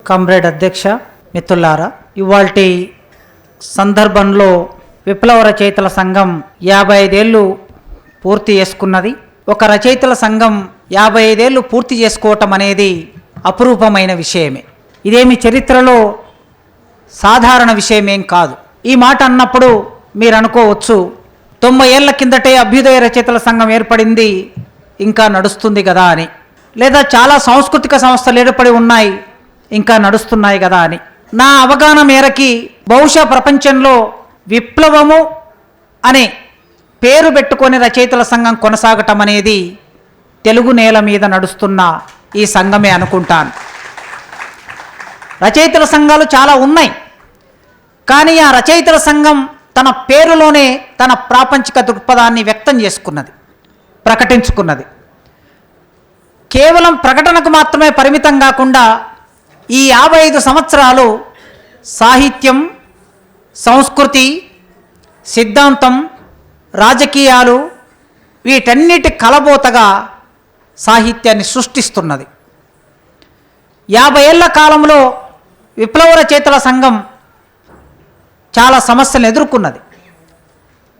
Comrade అధ్యక్ష, మిత్రులారా, ఇవాల్టి సందర్భంలో విప్లవ రచయితల సంఘం 55 ఏళ్ళు పూర్తి చేసుకున్నది. ఒక రచయితల సంఘం 55 ఏళ్ళు పూర్తి చేసుకోవటం అనేది అపురూపమైన విషయమే. ఇదేమి చరిత్రలో సాధారణ విషయమేం కాదు. ఈ మాట అన్నప్పుడు మీరు అనుకోవచ్చు, 90 ఏళ్ల కిందటే అభ్యుదయ రచయితల సంఘం ఏర్పడింది, ఇంకా నడుస్తుంది కదా అని, లేదా చాలా సాంస్కృతిక సంస్థలు ఏర్పడి ఉన్నాయి, ఇంకా నడుస్తున్నాయి కదా అని. నా అవగాహన మేరకి బహుశా ప్రపంచంలో విప్లవము అనే పేరు పెట్టుకొని రచయితల సంఘం కొనసాగటం అనేది తెలుగు నేల మీద నడుస్తున్న ఈ సంఘమే అనుకుంటాను. రచయితల సంఘాలు చాలా ఉన్నాయి, కానీ ఆ రచయితల సంఘం తన పేరులోనే తన ప్రాపంచిక దృక్పథాన్ని వ్యక్తం చేసుకున్నది, ప్రకటించుకున్నది. కేవలం ప్రకటనకు మాత్రమే పరిమితం కాకుండా ఈ 55 సంవత్సరాలు సాహిత్యం, సంస్కృతి, సిద్ధాంతం, రాజకీయాలు వీటన్నిటి కలబోతగా సాహిత్యాన్ని సృష్టిస్తున్నది. 50 ఏళ్ల కాలంలో విప్లవ రచయితల సంఘం చాలా సమస్యలను ఎదుర్కొన్నది,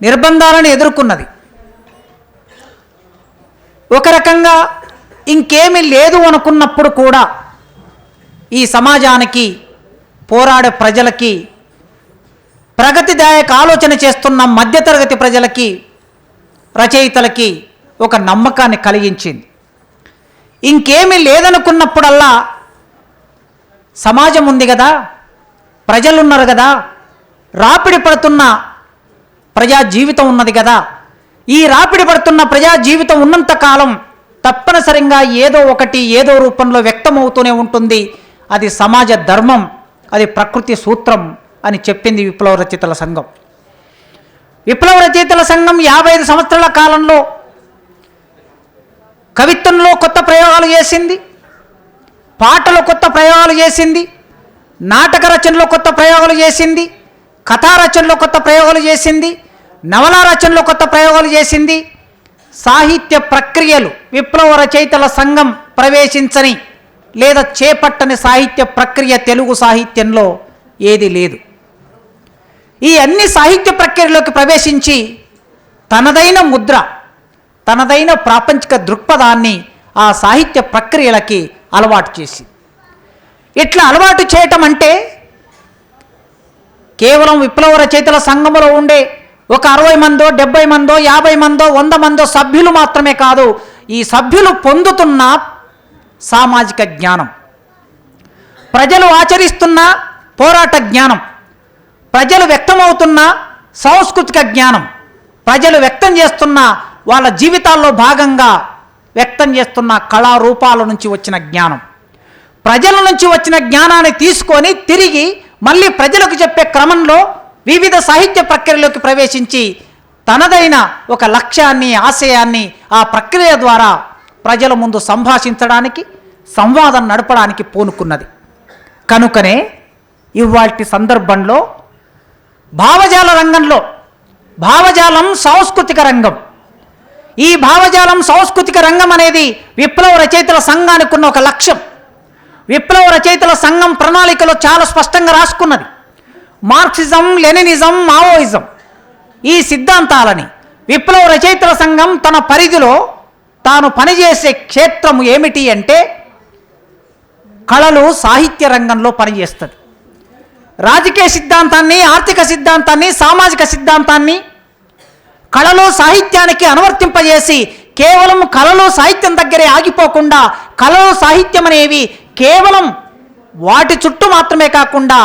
నిర్బంధాలను ఎదుర్కొన్నది. ఒక రకంగా ఇంకేమీ లేదు అనుకున్నప్పుడు కూడా ఈ సమాజానికి, పోరాడే ప్రజలకి, ప్రగతిదాయక ఆలోచన చేస్తున్న మధ్యతరగతి ప్రజలకి, రచయితలకి ఒక నమ్మకాన్ని కలిగించింది. ఇంకేమీ లేదనుకున్నప్పుడల్లా సమాజం ఉంది కదా, ప్రజలున్నారు కదా, రాపిడి పడుతున్న ప్రజా జీవితం ఉన్నది కదా, ఈ రాపిడి పడుతున్న ప్రజా జీవితం ఉన్నంతకాలం తప్పనిసరిగా ఏదో ఒకటి ఏదో రూపంలో వ్యక్తమవుతూనే ఉంటుంది. అది సమాజ ధర్మం, అది ప్రకృతి సూత్రం అని చెప్పింది విప్లవ రచయితల సంఘం. విప్లవ రచయితల సంఘం 55 సంవత్సరాల కాలంలో కవిత్వంలో కొత్త ప్రయోగాలు చేసింది, పాటలో కొత్త ప్రయోగాలు చేసింది, నాటక రచనలో కొత్త ప్రయోగాలు చేసింది, కథా రచనలో కొత్త ప్రయోగాలు చేసింది, నవలా రచనలో కొత్త ప్రయోగాలు చేసింది. సాహిత్య ప్రక్రియలు విప్లవ రచయితల సంఘం ప్రవేశించని లేదా చేపట్టని సాహిత్య ప్రక్రియ తెలుగు సాహిత్యంలో ఏది లేదు. ఈ అన్ని సాహిత్య ప్రక్రియలోకి ప్రవేశించి తనదైన ముద్ర, తనదైన ప్రాపంచిక దృక్పథాన్ని ఆ సాహిత్య ప్రక్రియలకి అలవాటు చేసి, ఇట్లా అలవాటు చేయటం అంటే కేవలం విప్లవ రచయితల సంఘంలో ఉండే ఒక 60 మందో 70 మందో 50 మందో 100 మందో సభ్యులు మాత్రమే కాదు, ఈ సభ్యులు పొందుతున్న సామాజిక జ్ఞానం, ప్రజలు ఆచరిస్తున్న పోరాట జ్ఞానం, ప్రజలు వ్యక్తమవుతున్న సాంస్కృతిక జ్ఞానం, ప్రజలు వ్యక్తం చేస్తున్న వాళ్ళ జీవితాల్లో భాగంగా వ్యక్తం చేస్తున్న కళారూపాల నుంచి వచ్చిన జ్ఞానం, ప్రజల నుంచి వచ్చిన జ్ఞానాన్ని తీసుకొని తిరిగి మళ్ళీ ప్రజలకు చెప్పే క్రమంలో వివిధ సాహిత్య ప్రక్రియలోకి ప్రవేశించి తనదైన ఒక లక్ష్యాన్ని, ఆశయాన్ని ఆ ప్రక్రియ ద్వారా ప్రజల ముందు సంభాషించడానికి, సంవాదం నడపడానికి పూనుకున్నది. కనుకనే ఇవాల్టి సందర్భంలో భావజాల రంగంలో, భావజాలం సాంస్కృతిక రంగం, ఈ భావజాలం సాంస్కృతిక రంగం అనేది విప్లవ రచయితల సంఘానికి ఉన్న ఒక లక్ష్యం. విప్లవ రచయితల సంఘం ప్రణాళికలో చాలా స్పష్టంగా రాసుకున్నది. మార్క్సిజం, లెనినిజం, మావోయిజం ఈ సిద్ధాంతాలని విప్లవ రచయితల సంఘం తన పరిధిలో తాను పనిచేసే క్షేత్రం ఏమిటి అంటే కళలు, సాహిత్య రంగంలో పనిచేస్తుంది. రాజకీయ సిద్ధాంతాన్ని, ఆర్థిక సిద్ధాంతాన్ని, సామాజిక సిద్ధాంతాన్ని కళలు, సాహిత్యానికి అనువర్తింపజేసి కేవలం కళలు, సాహిత్యం దగ్గరే ఆగిపోకుండా కళలు, సాహిత్యం అనేవి కేవలం వాటి చుట్టూ మాత్రమే కాకుండా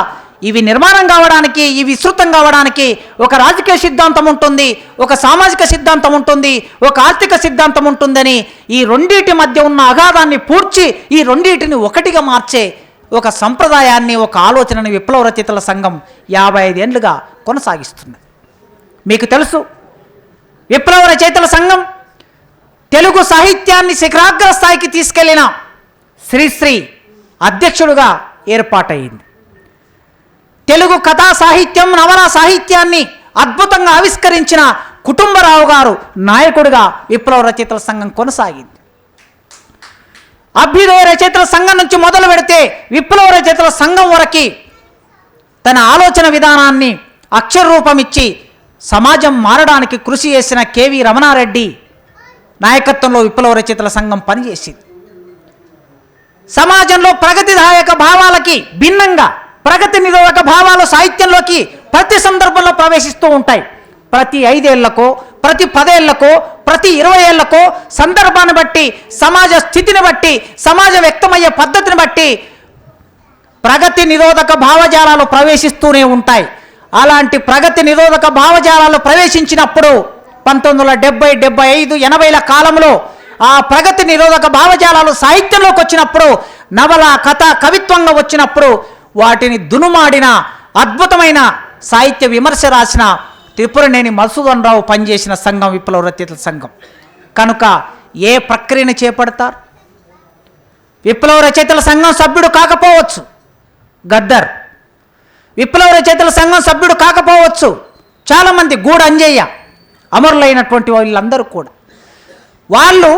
ఇవి నిర్మాణం కావడానికి, ఇవి విస్తృతం కావడానికి ఒక రాజకీయ సిద్ధాంతం ఉంటుంది, ఒక సామాజిక సిద్ధాంతం ఉంటుంది, ఒక ఆర్థిక సిద్ధాంతం ఉంటుందని ఈ రెండింటి మధ్య ఉన్న అగాధాన్ని పూడ్చి ఈ రెండింటిని ఒకటిగా మార్చే ఒక సంప్రదాయాన్ని, ఒక ఆలోచనని విప్లవ రచయితల సంఘం 55 ఏళ్లుగా కొనసాగిస్తుంది. మీకు తెలుసు, విప్లవ రచయితల సంఘం తెలుగు సాహిత్యాన్ని శిఖరాగ్ర స్థాయికి తీసుకెళ్లిన శ్రీశ్రీ అధ్యక్షుడుగా ఏర్పాటైంది. తెలుగు కథా సాహిత్యం, నవలా సాహిత్యాన్ని అద్భుతంగా ఆవిష్కరించిన కుటుంబరావు గారు నాయకుడిగా విప్లవ రచయితల సంఘం కొనసాగింది. అభ్యుదయ రచయితల సంఘం నుంచి మొదలు పెడితే విప్లవ రచయితల సంఘం వరకు తన ఆలోచన విధానాన్ని అక్షర రూపం ఇచ్చి సమాజం మారడానికి కృషి చేసిన కేవీ రమణారెడ్డి నాయకత్వంలో విప్లవ రచయితల సంఘం పనిచేసింది. సమాజంలో ప్రగతిదాయక భావాలకి భిన్నంగా ప్రగతి నిరోధక భావాలు సాహిత్యంలోకి ప్రతి సందర్భంలో ప్రవేశిస్తూ ఉంటాయి. ప్రతి 5 ఏళ్లకో, ప్రతి 10 ఏళ్లకో, ప్రతి 20 ఏళ్లకో సందర్భాన్ని బట్టి, సమాజ స్థితిని బట్టి, సమాజం వ్యక్తమయ్యే పద్ధతిని బట్టి ప్రగతి నిరోధక భావజాలాలు ప్రవేశిస్తూనే ఉంటాయి. అలాంటి ప్రగతి నిరోధక భావజాలాలు ప్రవేశించినప్పుడు 1970, 75, 80ల కాలంలో ఆ ప్రగతి నిరోధక భావజాలాలు సాహిత్యంలోకి వచ్చినప్పుడు, నవల, కథ, కవిత్వంగా వచ్చినప్పుడు వాటిని దునుమాడిన అద్భుతమైన సాహిత్య విమర్శ రాసిన త్రిపురనేని మధుసూదన్ రావు పనిచేసిన సంఘం విప్లవ రచయితల సంఘం. కనుక ఏ ప్రక్రియను చేపడతారు? విప్లవ రచయితల సంఘం సభ్యుడు కాకపోవచ్చు గద్దర్, విప్లవ రచయితల సంఘం సభ్యుడు కాకపోవచ్చు చాలామంది, గూడ అంజయ్య, అమరులైనటువంటి వాళ్ళందరూ కూడా వాళ్ళు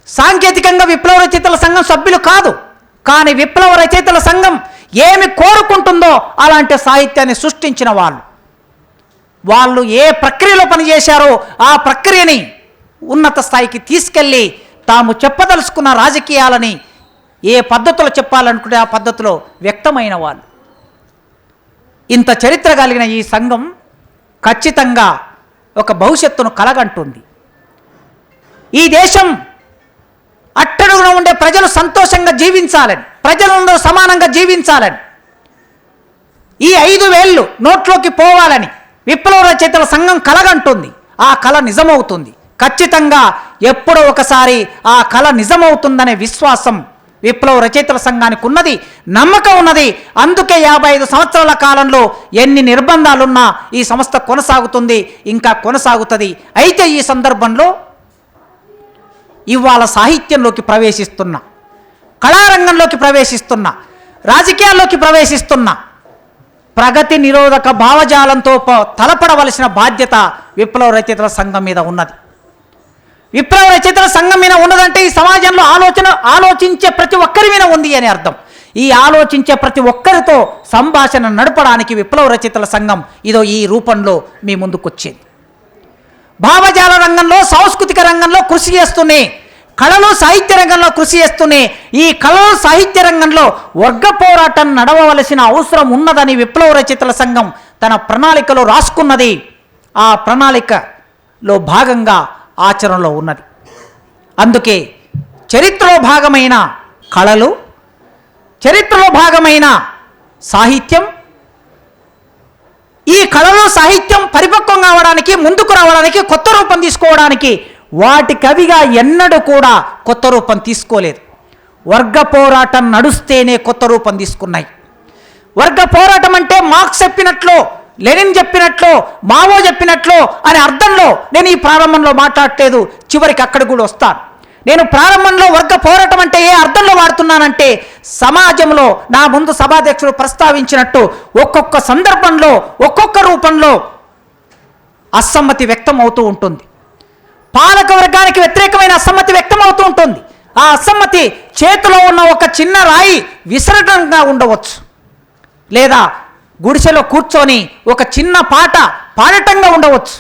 సాంకేతికంగా విప్లవ రచయితల సంఘం సభ్యులు కాదు. కానీ విప్లవ రచయితల సంఘం ఏమి కోరుకుంటుందో అలాంటి సాహిత్యాన్ని సృష్టించిన వాళ్ళు ఏ ప్రక్రియలో పనిచేశారో ఆ ప్రక్రియని ఉన్నత స్థాయికి తీసుకెళ్ళి తాము చెప్పదలుచుకున్న రాజకీయాలని ఏ పద్ధతిలో చెప్పాలనుకుంటే ఆ పద్ధతిలో వ్యక్తమైన వాళ్ళు. ఇంత చరిత్ర కలిగిన ఈ సంఘం ఖచ్చితంగా ఒక భవిష్యత్తును కలగంటుంది. ఈ దేశం అట్టడుగున ఉండే ప్రజలు సంతోషంగా జీవించాలని, ప్రజలందరూ సమానంగా జీవించాలని, ఈ 5 వేళ్ళు నోట్లోకి పోవాలని విప్లవ రచయితల సంఘం కలగంటుంది. ఆ కళ నిజమవుతుంది. ఖచ్చితంగా ఎప్పుడో ఒకసారి ఆ కళ నిజమవుతుందనే విశ్వాసం విప్లవ రచయితల సంఘానికి ఉన్నది, నమ్మకం ఉన్నది. అందుకే 55 సంవత్సరాల కాలంలో ఎన్ని నిర్బంధాలున్నా ఈ సంస్థ కొనసాగుతుంది, ఇంకా కొనసాగుతుంది. అయితే ఈ సందర్భంలో ఇవాళ సాహిత్యంలోకి ప్రవేశిస్తున్న, కళారంగంలోకి ప్రవేశిస్తున్న, రాజకీయాల్లోకి ప్రవేశిస్తున్న ప్రగతి నిరోధక భావజాలంతో తలపడవలసిన బాధ్యత విప్లవ రచయితల సంఘం మీద ఉన్నది. విప్లవ రచయితల సంఘం మీద ఉన్నదంటే ఈ సమాజంలో ఆలోచించే ప్రతి ఒక్కరి మీద ఉంది అని అర్థం. ఈ ఆలోచించే ప్రతి ఒక్కరితో సంభాషణ నడపడానికి విప్లవ రచయితల సంఘం ఇదో ఈ రూపంలో మీ ముందుకొచ్చేది. భావజాల రంగంలో, సాంస్కృతిక రంగంలో కృషి చేస్తూనే, కళలు సాహిత్య రంగంలో కృషి చేస్తూనే ఈ కళలు సాహిత్య రంగంలో వర్గ పోరాటం నడవవలసిన అవసరం ఉన్నదని విప్లవ రచయితల సంఘం తన ప్రణాళికలో రాసుకున్నది. ఆ ప్రణాళికలో భాగంగా ఆచరణలో ఉన్నది. అందుకే చరిత్రలో భాగమైన కళలు, చరిత్రలో భాగమైన సాహిత్యం, ఈ కళలు సాహిత్యం పరిపక్వం కావడానికి, ముందుకు రావడానికి, కొత్త రూపం తీసుకోవడానికి వాటి కవిగా ఎన్నడూ కూడా కొత్త రూపం తీసుకోలేదు. వర్గ పోరాటం నడుస్తేనే కొత్త రూపం తీసుకున్నాయి. వర్గ పోరాటం అంటే మార్క్స్ చెప్పినట్లు, లెనిన్ చెప్పినట్లు, మావో చెప్పినట్లు అనే అర్థంలో నేను ఈ ప్రారంభంలో మాట్లాడలేదు, చివరికి అక్కడ కూడా వస్తాను. నేను ప్రారంభంలో వర్గ పోరాటం అంటే ఏ అర్థంలో వాడుతున్నానంటే, సమాజంలో నా ముందు సభాధ్యక్షుడు ప్రస్తావించినట్టు ఒక్కొక్క సందర్భంలో, ఒక్కొక్క రూపంలో అసమ్మతి వ్యక్తం అవుతూ ఉంటుంది. పాలక వర్గానికి వ్యతిరేకమైన అసమ్మతి వ్యక్తం అవుతూ ఉంటుంది. ఆ అసమ్మతి చేతిలో ఉన్న ఒక చిన్న రాయి విసరడంగా ఉండవచ్చు, లేదా గుడిసెలో కూర్చొని ఒక చిన్న పాట పాడటంగా ఉండవచ్చు,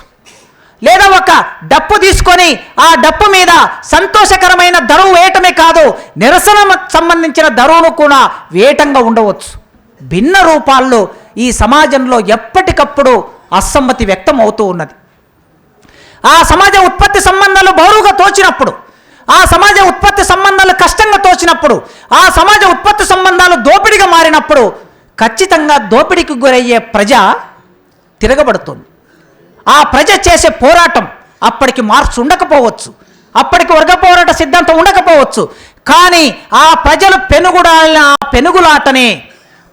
లేదా ఒక డప్పు తీసుకొని ఆ డప్పు మీద సంతోషకరమైన దరువు వేయటమే కాదు, నిరసన సంబంధించిన దరువును కూడా వేయటంగా ఉండవచ్చు. భిన్న రూపాల్లో ఈ సమాజంలో ఎప్పటికప్పుడు అసమ్మతి వ్యక్తం అవుతూ ఉన్నది. ఆ సమాజ ఉత్పత్తి సంబంధాలు బరువుగా తోచినప్పుడు, ఆ సమాజ ఉత్పత్తి సంబంధాలు కష్టంగా తోచినప్పుడు, ఆ సమాజ ఉత్పత్తి సంబంధాలు దోపిడిగా మారినప్పుడు ఖచ్చితంగా దోపిడీకి గురయ్యే ప్రజ తిరగబడుతుంది. ఆ ప్రజ చేసే పోరాటం అప్పటికి మార్క్స్ ఉండకపోవచ్చు, అప్పటికి వర్గ పోరాట సిద్ధాంతం ఉండకపోవచ్చు, కానీ ఆ ప్రజలు పెనుగులాటనే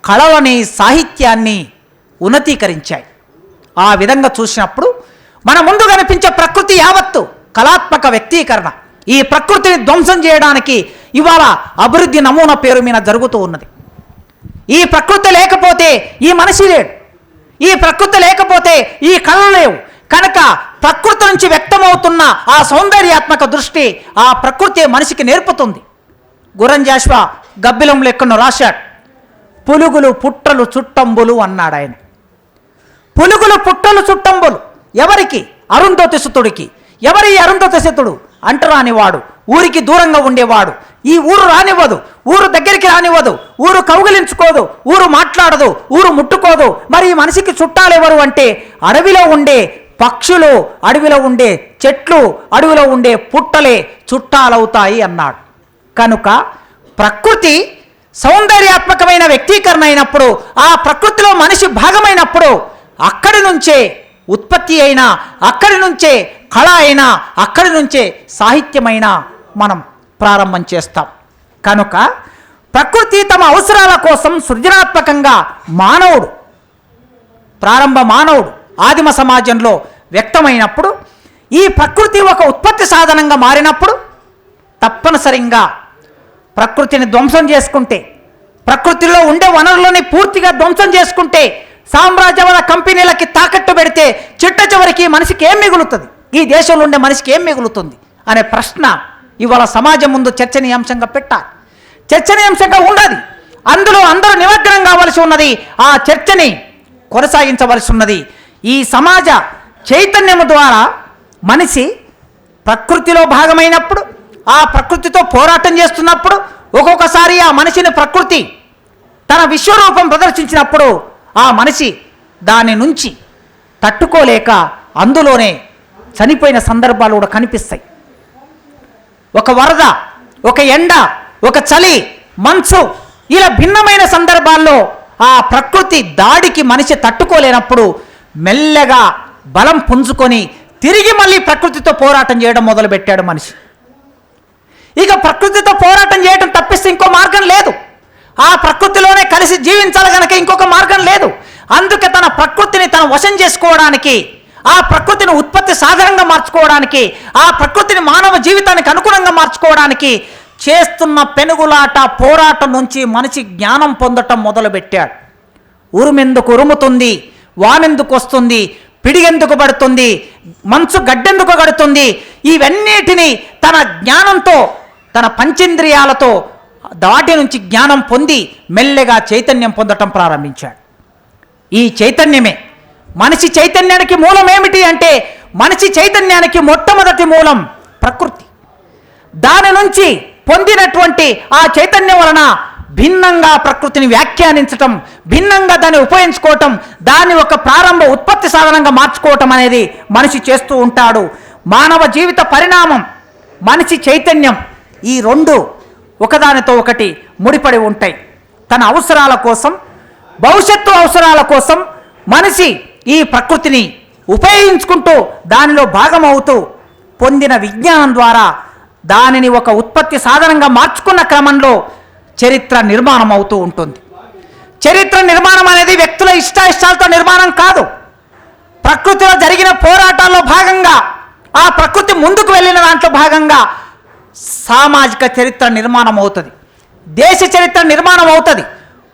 కళలని, సాహిత్యాన్ని ఉన్నతీకరించాయి. ఆ విధంగా చూసినప్పుడు మన ముందు కనిపించే ప్రకృతి యావత్తు కళాత్మక వ్యక్తీకరణ. ఈ ప్రకృతిని ధ్వంసం చేయడానికి ఇవాళ అభివృద్ధి నమూనా పేరు మీద జరుగుతూ ఉన్నది. ఈ ప్రకృతి లేకపోతే ఈ మనిషి లేడు, ఈ ప్రకృతి లేకపోతే ఈ కళలు లేవు. కనుక ప్రకృతి నుంచి వ్యక్తమవుతున్న ఆ సౌందర్యాత్మక దృష్టి ఆ ప్రకృతి మనిషికి నేర్పుతుంది. గుర్రం జాషువా గబ్బిలంలో ఎక్కడో రాశాడు. పులుగులు పుట్టలు చుట్టంబులు అన్నాడు ఆయన. పులుగులు పుట్టలు చుట్టంబులు ఎవరికి? అరుంధతి సుతుడికి. ఎవరి అరుంధతి సుతుడు? అంటరానివాడు, ఊరికి దూరంగా ఉండేవాడు. ఈ ఊరు రానివ్వదు, ఊరు దగ్గరికి రానివ్వదు, ఊరు కౌగిలించుకోదు, ఊరు మాట్లాడదు, ఊరు ముట్టుకోదు. మరి ఈ మనిషికి చుట్టాలు ఎవరు అంటే అడవిలో ఉండే పక్షులు, అడవిలో ఉండే చెట్లు, అడవిలో ఉండే పుట్టలే చుట్టాలవుతాయి అన్నాడు. కనుక ప్రకృతి సౌందర్యాత్మకమైన వ్యక్తీకరణ అయినప్పుడు, ఆ ప్రకృతిలో మనిషి భాగమైనప్పుడు అక్కడి నుంచే ఉత్పత్తి అయినా, అక్కడి నుంచే కళ అయినా, అక్కడి నుంచే సాహిత్యమైనా మనం ప్రారంభం చేస్తాం. కనుక ప్రకృతి తమ అవసరాల కోసం సృజనాత్మకంగా ప్రారంభ మానవుడు ఆదిమ సమాజంలో వ్యక్తమైనప్పుడు, ఈ ప్రకృతి ఒక ఉత్పత్తి సాధనంగా మారినప్పుడు తప్పనిసరిగా ప్రకృతిని ధ్వంసం చేసుకుంటే, ప్రకృతిలో ఉండే వనరులని పూర్తిగా ధ్వంసం చేసుకుంటే, సామ్రాజ్యవాద కంపెనీలకి తాకట్టు పెడితే చిట్ట చివరికి మనిషికి ఏం మిగులుతుంది, ఈ దేశంలో ఉండే మనిషికి ఏం మిగులుతుంది అనే ప్రశ్న ఇవాళ సమాజం ముందు చర్చనీయాంశంగా పెట్టాలి. చర్చనీయాంశంగా ఉండదు, అందులో అందరూ నిమగ్నం కావలసి ఉన్నది, ఆ చర్చని కొనసాగించవలసి ఉన్నది. ఈ సమాజ చైతన్యము ద్వారా మనిషి ప్రకృతిలో భాగమైనప్పుడు, ఆ ప్రకృతితో పోరాటం చేస్తున్నప్పుడు, ఒక్కొక్కసారి ఆ మనిషిని ప్రకృతి తన విశ్వరూపం ప్రదర్శించినప్పుడు ఆ మనిషి దాని నుంచి తట్టుకోలేక అందులోనే చనిపోయిన సందర్భాలు కూడా కనిపిస్తాయి. ఒక వరద, ఒక ఎండ, ఒక చలి, మంచు, ఇలా భిన్నమైన సందర్భాల్లో ఆ ప్రకృతి దాడికి మనిషి తట్టుకోలేనప్పుడు మెల్లగా బలం పుంజుకొని తిరిగి మళ్ళీ ప్రకృతితో పోరాటం చేయడం మొదలుపెట్టాడు మనిషి. ఇక ప్రకృతితో పోరాటం చేయడం తప్పిస్తే ఇంకో మార్గం లేదు. ఆ ప్రకృతిలోనే కలిసి జీవించాలి కనుక ఇంకొక మార్గం లేదు. అందుకే తన ప్రకృతిని తన వశం చేసుకోవడానికి, ఆ ప్రకృతిని ఉత్పత్తి సాధనంగా మార్చుకోవడానికి, ఆ ప్రకృతిని మానవ జీవితానికి అనుగుణంగా మార్చుకోవడానికి చేస్తున్న పెనుగులాట పోరాటం నుంచి మనిషి జ్ఞానం పొందటం మొదలుపెట్టాడు. ఉరుమెందుకు ఉరుముతుంది, వానెందుకు వస్తుంది, పిడిగెందుకు పడుతుంది, మంచు గడ్డెందుకు గడుతుంది, ఇవన్నిటినీ తన జ్ఞానంతో, తన పంచేంద్రియాలతో దాటి నుంచి జ్ఞానం పొంది మెల్లగా చైతన్యం పొందటం ప్రారంభించాడు. ఈ చైతన్యమే మనిషి చైతన్యానికి మూలం ఏమిటి అంటే, మనిషి చైతన్యానికి మొట్టమొదటి మూలం ప్రకృతి. దాని నుంచి పొందినటువంటి ఆ చైతన్యం వలన భిన్నంగా ప్రకృతిని వ్యాఖ్యానించటం, భిన్నంగా దాన్ని ఉపయోగించుకోవటం, దాన్ని ఒక ప్రారంభ ఉత్పత్తి సాధనంగా మార్చుకోవటం అనేది మనిషి చేస్తూ ఉంటాడు. మానవ జీవిత పరిణామం, మనిషి చైతన్యం, ఈ రెండు ఒకదానితో ఒకటి ముడిపడి ఉంటాయి. తన అవసరాల కోసం, భవిష్యత్తు అవసరాల కోసం మనిషి ఈ ప్రకృతిని ఉపయోగించుకుంటూ దానిలో భాగమవుతూ పొందిన విజ్ఞానం ద్వారా దానిని ఒక ఉత్పత్తి సాధనంగా మార్చుకున్న క్రమంలో చరిత్ర నిర్మాణం అవుతూ ఉంటుంది. చరిత్ర నిర్మాణం అనేది వ్యక్తుల ఇష్టాయిష్టాలతో నిర్మాణం కాదు. ప్రకృతిలో జరిగిన పోరాటాల్లో భాగంగా, ఆ ప్రకృతి ముందుకు వెళ్ళిన దాంట్లో భాగంగా సామాజిక చరిత్ర నిర్మాణం అవుతుంది, దేశ చరిత్ర నిర్మాణం అవుతుంది.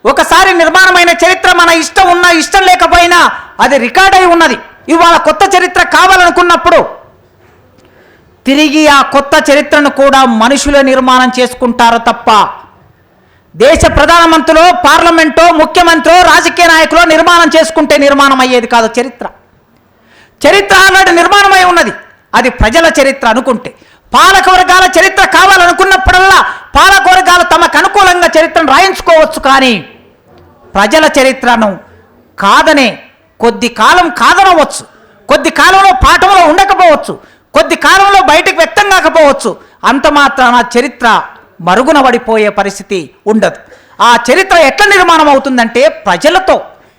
ఒకసారి నిర్మాణమైన చరిత్ర మన ఇష్టం ఉన్నా ఇష్టం లేకపోయినా అది రికార్డ్ అయి ఉన్నది. ఇవాళ కొత్త చరిత్ర కావాలనుకున్నప్పుడు తిరిగి ఆ కొత్త చరిత్రను కూడా మనుషులే నిర్మాణం చేసుకుంటారు తప్ప దేశ ప్రధానమంత్రులు, పార్లమెంటో, ముఖ్యమంత్రి, రాజకీయ నాయకులు నిర్మాణం చేసుకుంటే నిర్మాణం అయ్యేది కాదు. చరిత్ర ఆనాడు నిర్మాణమై ఉన్నది, అది ప్రజల చరిత్ర అనుకుంటే. పాలకవర్గాల చరిత్ర కావాలనుకున్నప్పుడల్లా పాలకవర్గాలు తమకు అనుకూలంగా చరిత్రను రాయించుకోవచ్చు, కానీ ప్రజల చరిత్రను కాదనే, కొద్ది కాలం కాదనవచ్చు, కొద్ది కాలంలో పాఠంలో ఉండకపోవచ్చు, కొద్ది కాలంలో బయటకు వ్యక్తం కాకపోవచ్చు, అంత మాత్రాన చరిత్ర మరుగున పడిపోయే పరిస్థితి ఉండదు. ఆ చరిత్ర ఎట్లా నిర్మాణం అవుతుందంటే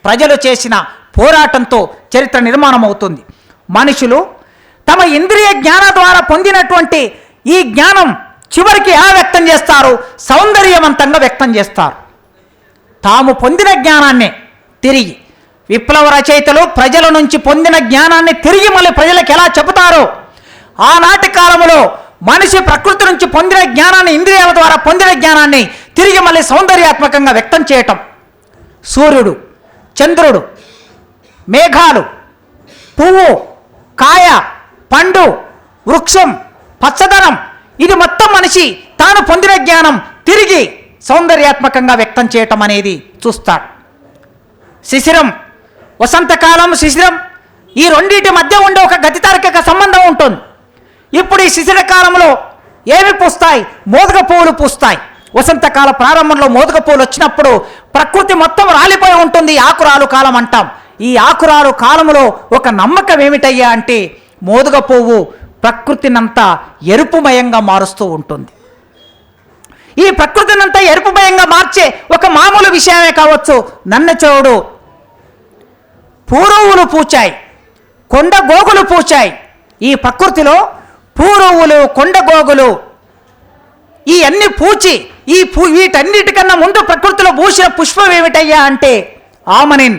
ప్రజలు చేసిన పోరాటంతో చరిత్ర నిర్మాణం అవుతుంది. మనుషులు తమ ఇంద్రియ జ్ఞానం ద్వారా పొందినటువంటి ఈ జ్ఞానం చివరికి ఎలా వ్యక్తం చేస్తారు? సౌందర్యవంతంగా వ్యక్తం చేస్తారు. తాము పొందిన జ్ఞానాన్ని తిరిగి, విప్లవ రచయితలు ప్రజల నుంచి పొందిన జ్ఞానాన్ని తిరిగి మళ్ళీ ప్రజలకు ఎలా చెబుతారో, ఆనాటి కాలంలో మనిషి ప్రకృతి నుంచి పొందిన జ్ఞానాన్ని, ఇంద్రియాల ద్వారా పొందిన జ్ఞానాన్ని తిరిగి మళ్ళీ సౌందర్యాత్మకంగా వ్యక్తం చేయటం. సూర్యుడు, చంద్రుడు, మేఘాలు, పువ్వు, కాయ, పండు, వృక్షం, పచ్చదనం, ఇది మొత్తం మనిషి తాను పొందిన జ్ఞానం తిరిగి సౌందర్యాత్మకంగా వ్యక్తం చేయటం అనేది చూస్తాడు. శిశిరం, వసంతకాలం, శిశిరం, ఈ రెండింటి మధ్య ఉండే ఒక గతితార్కిక సంబంధం ఉంటుంది. ఇప్పుడు ఈ శిశిర కాలంలో ఏమి పూస్తాయి? మోదుగ పువ్వులు పూస్తాయి. వసంతకాల ప్రారంభంలో మోదుగ పువ్వులు వచ్చినప్పుడు ప్రకృతి మొత్తం రాలిపోయి ఉంటుంది. ఆకురాలు కాలం అంటాం. ఈ ఆకురాలు కాలంలో ఒక నమ్మకం ఏమిటయ్యా అంటే మోదుగ పువ్వు ప్రకృతినంతా ఎరుపుమయంగా మారుస్తూ ఉంటుంది. ఈ ప్రకృతినంతా ఎరుపుమయంగా మార్చే ఒక మామూలు విషయమే కావచ్చు. నన్నచోడు పూరువులు పూచాయి, కొండ గోగులు పూచాయి. ఈ ప్రకృతిలో పూరువులు, కొండ గోగులు ఈ అన్ని పూచి వీటన్నిటికన్నా ముందు ప్రకృతిలో పూసిన పుష్పం ఏమిటయ్యా అంటే ఆమనిన్.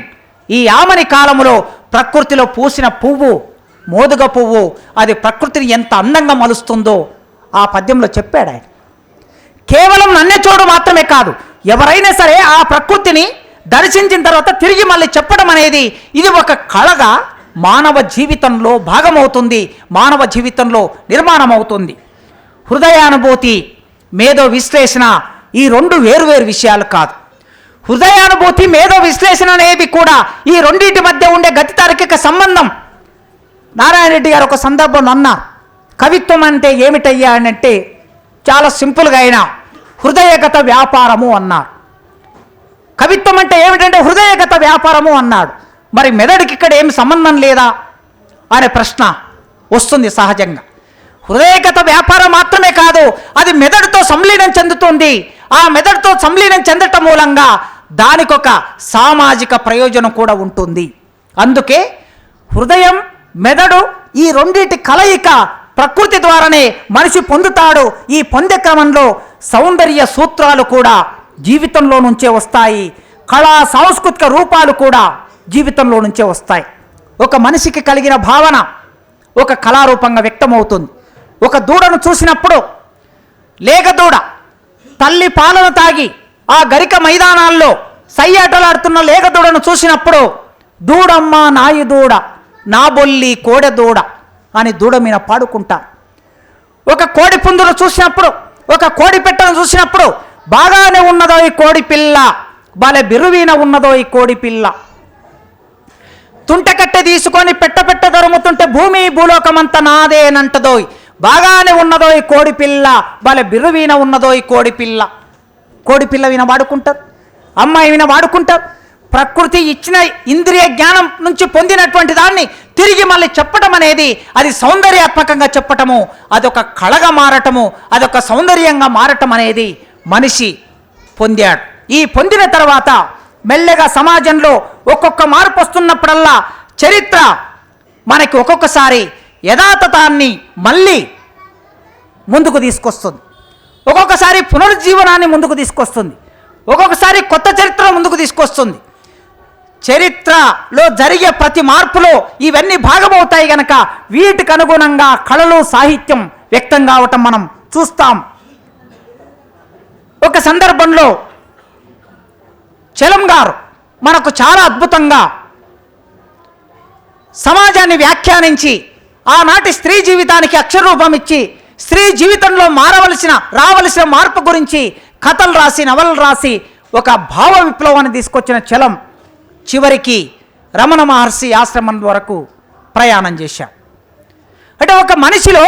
ఈ ఆమని కాలంలో ప్రకృతిలో పూసిన పువ్వు మోదుగ పువ్వు. అది ప్రకృతిని ఎంత అందంగా మలుస్తుందో ఆ పద్యంలో చెప్పాడు ఆయన. కేవలం నన్నెచోడు మాత్రమే కాదు, ఎవరైనా సరే ఆ ప్రకృతిని దర్శించిన తర్వాత తిరిగి మళ్ళీ చెప్పడం అనేది ఇది ఒక కళగా మానవ జీవితంలో భాగమవుతుంది, మానవ జీవితంలో నిర్మాణం అవుతుంది. హృదయానుభూతి, మేధో విశ్లేషణ ఈ రెండు వేరువేరు విషయాలు కాదు. హృదయానుభూతి, మేధో విశ్లేషణ అనేవి కూడా ఈ రెండింటి మధ్య ఉండే గతితార్కిక సంబంధం. నారాయణ రెడ్డి గారు ఒక సందర్భంలో అన్నారు, కవిత్వం అంటే ఏమిటయ్యా అని అంటే చాలా సింపుల్గా అయినా హృదయగత వ్యాపారము అన్నారు. కవిత్వం అంటే ఏమిటంటే హృదయగత వ్యాపారము అన్నాడు. మరి మెదడుకి ఇక్కడ ఏమి సంబంధం లేదా అనే ప్రశ్న వస్తుంది సహజంగా. హృదయగత వ్యాపారం మాత్రమే కాదు, అది మెదడుతో సంలీనం చెందుతుంది. ఆ మెదడుతో సంలీనం చెందటం మూలంగా దానికొక సామాజిక ప్రయోజనం కూడా ఉంటుంది. అందుకే హృదయం, మెదడు ఈ రెండింటి కలయిక ప్రకృతి ద్వారానే మనిషి పొందుతాడు. ఈ పొందే క్రమంలో సౌందర్య సూత్రాలు కూడా జీవితంలో నుంచే వస్తాయి. కళా సాంస్కృతిక రూపాలు కూడా జీవితంలో నుంచే వస్తాయి. ఒక మనిషికి కలిగిన భావన ఒక కళారూపంగా వ్యక్తమవుతుంది. ఒక దూడను చూసినప్పుడు, లేగదూడ తల్లి పాలను తాగి ఆ గరిక మైదానాల్లో సయ్యాటలాడుతున్న లేగదూడను చూసినప్పుడు దూడమ్మ నాయి దూడ, నా బొల్లి కోడె దూడ అని దూడ మీద పాడుకుంటారు. ఒక కోడి పుందును చూసినప్పుడు, ఒక కోడి పెట్టను చూసినప్పుడు బాగానే ఉన్నదో ఈ కోడి పిల్ల, భలే బిరువీన ఉన్నదో ఈ కోడి పిల్ల. తుంటకట్టె తీసుకొని పెట్ట దొరుముతుంటే భూమి భూలోకమంతా నాదేనంటదోయ్, బాగానే ఉన్నదో ఈ కోడి పిల్ల, భలే బిరువీన ఉన్నదో ఈ కోడి పిల్ల. కోడి పిల్ల విన వాడుకుంటారు, అమ్మాయి విన వాడుకుంటారు. ప్రకృతి ఇచ్చిన ఇంద్రియ జ్ఞానం నుంచి పొందినటువంటి దాన్ని తిరిగి మళ్ళీ చెప్పటం అనేది అది సౌందర్యాత్మకంగా చెప్పటము, అదొక కళగా మారటము, అదొక సౌందర్యంగా మారటం అనేది మనిషి పొందాడు. ఈ పొందిన తర్వాత మెల్లగా సమాజంలో ఒక్కొక్క మార్పు వస్తున్నప్పుడల్లా చరిత్ర మనకి ఒక్కొక్కసారి యథాతథాన్ని మళ్ళీ ముందుకు తీసుకొస్తుంది, ఒక్కొక్కసారి పునరుజ్జీవనాన్ని ముందుకు తీసుకొస్తుంది, ఒక్కొక్కసారి కొత్త చరిత్ర ముందుకు తీసుకొస్తుంది. చరిత్రలో జరిగే ప్రతి మార్పులో ఇవన్నీ భాగమవుతాయి గనక వీటికి అనుగుణంగా కళలు, సాహిత్యం వ్యక్తం కావటం మనం చూస్తాం. ఒక సందర్భంలో చలం గారు మనకు చాలా అద్భుతంగా సమాజాన్ని వ్యాఖ్యానించి ఆనాటి స్త్రీ జీవితానికి అక్షరరూపం ఇచ్చి స్త్రీ జీవితంలో రావలసిన మార్పు గురించి కథలు రాసి, నవలలు రాసి ఒక భావ విప్లవాన్ని తీసుకొచ్చిన చలం చివరికి రమణ మహర్షి ఆశ్రమం వరకు ప్రయాణం చేశాం. అంటే ఒక మనిషిలో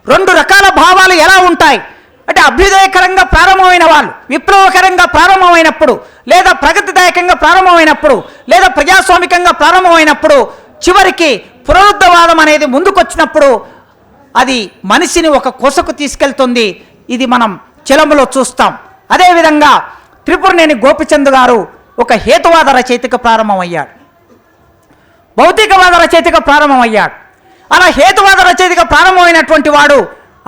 రెండు రకాల భావాలు ఎలా ఉంటాయి అంటే అభ్యుదయకరంగా ప్రారంభమైన వాళ్ళు, విప్లవకరంగా ప్రారంభమైనప్పుడు, లేదా ప్రగతిదాయకంగా ప్రారంభమైనప్పుడు, లేదా ప్రజాస్వామికంగా ప్రారంభమైనప్పుడు, చివరికి పునరుద్ధవాదం అనేది ముందుకొచ్చినప్పుడు అది మనిషిని ఒక కొసకు తీసుకెళ్తుంది. ఇది మనం చలంలో చూస్తాం. అదేవిధంగా త్రిపురనేని గోపిచంద్ గారు ఒక హేతువాద రచయితగా ప్రారంభమయ్యాడు, భౌతికవాద రచయితగా ప్రారంభమయ్యాడు. అలా హేతువాద రచయితగా ప్రారంభమైనటువంటి వాడు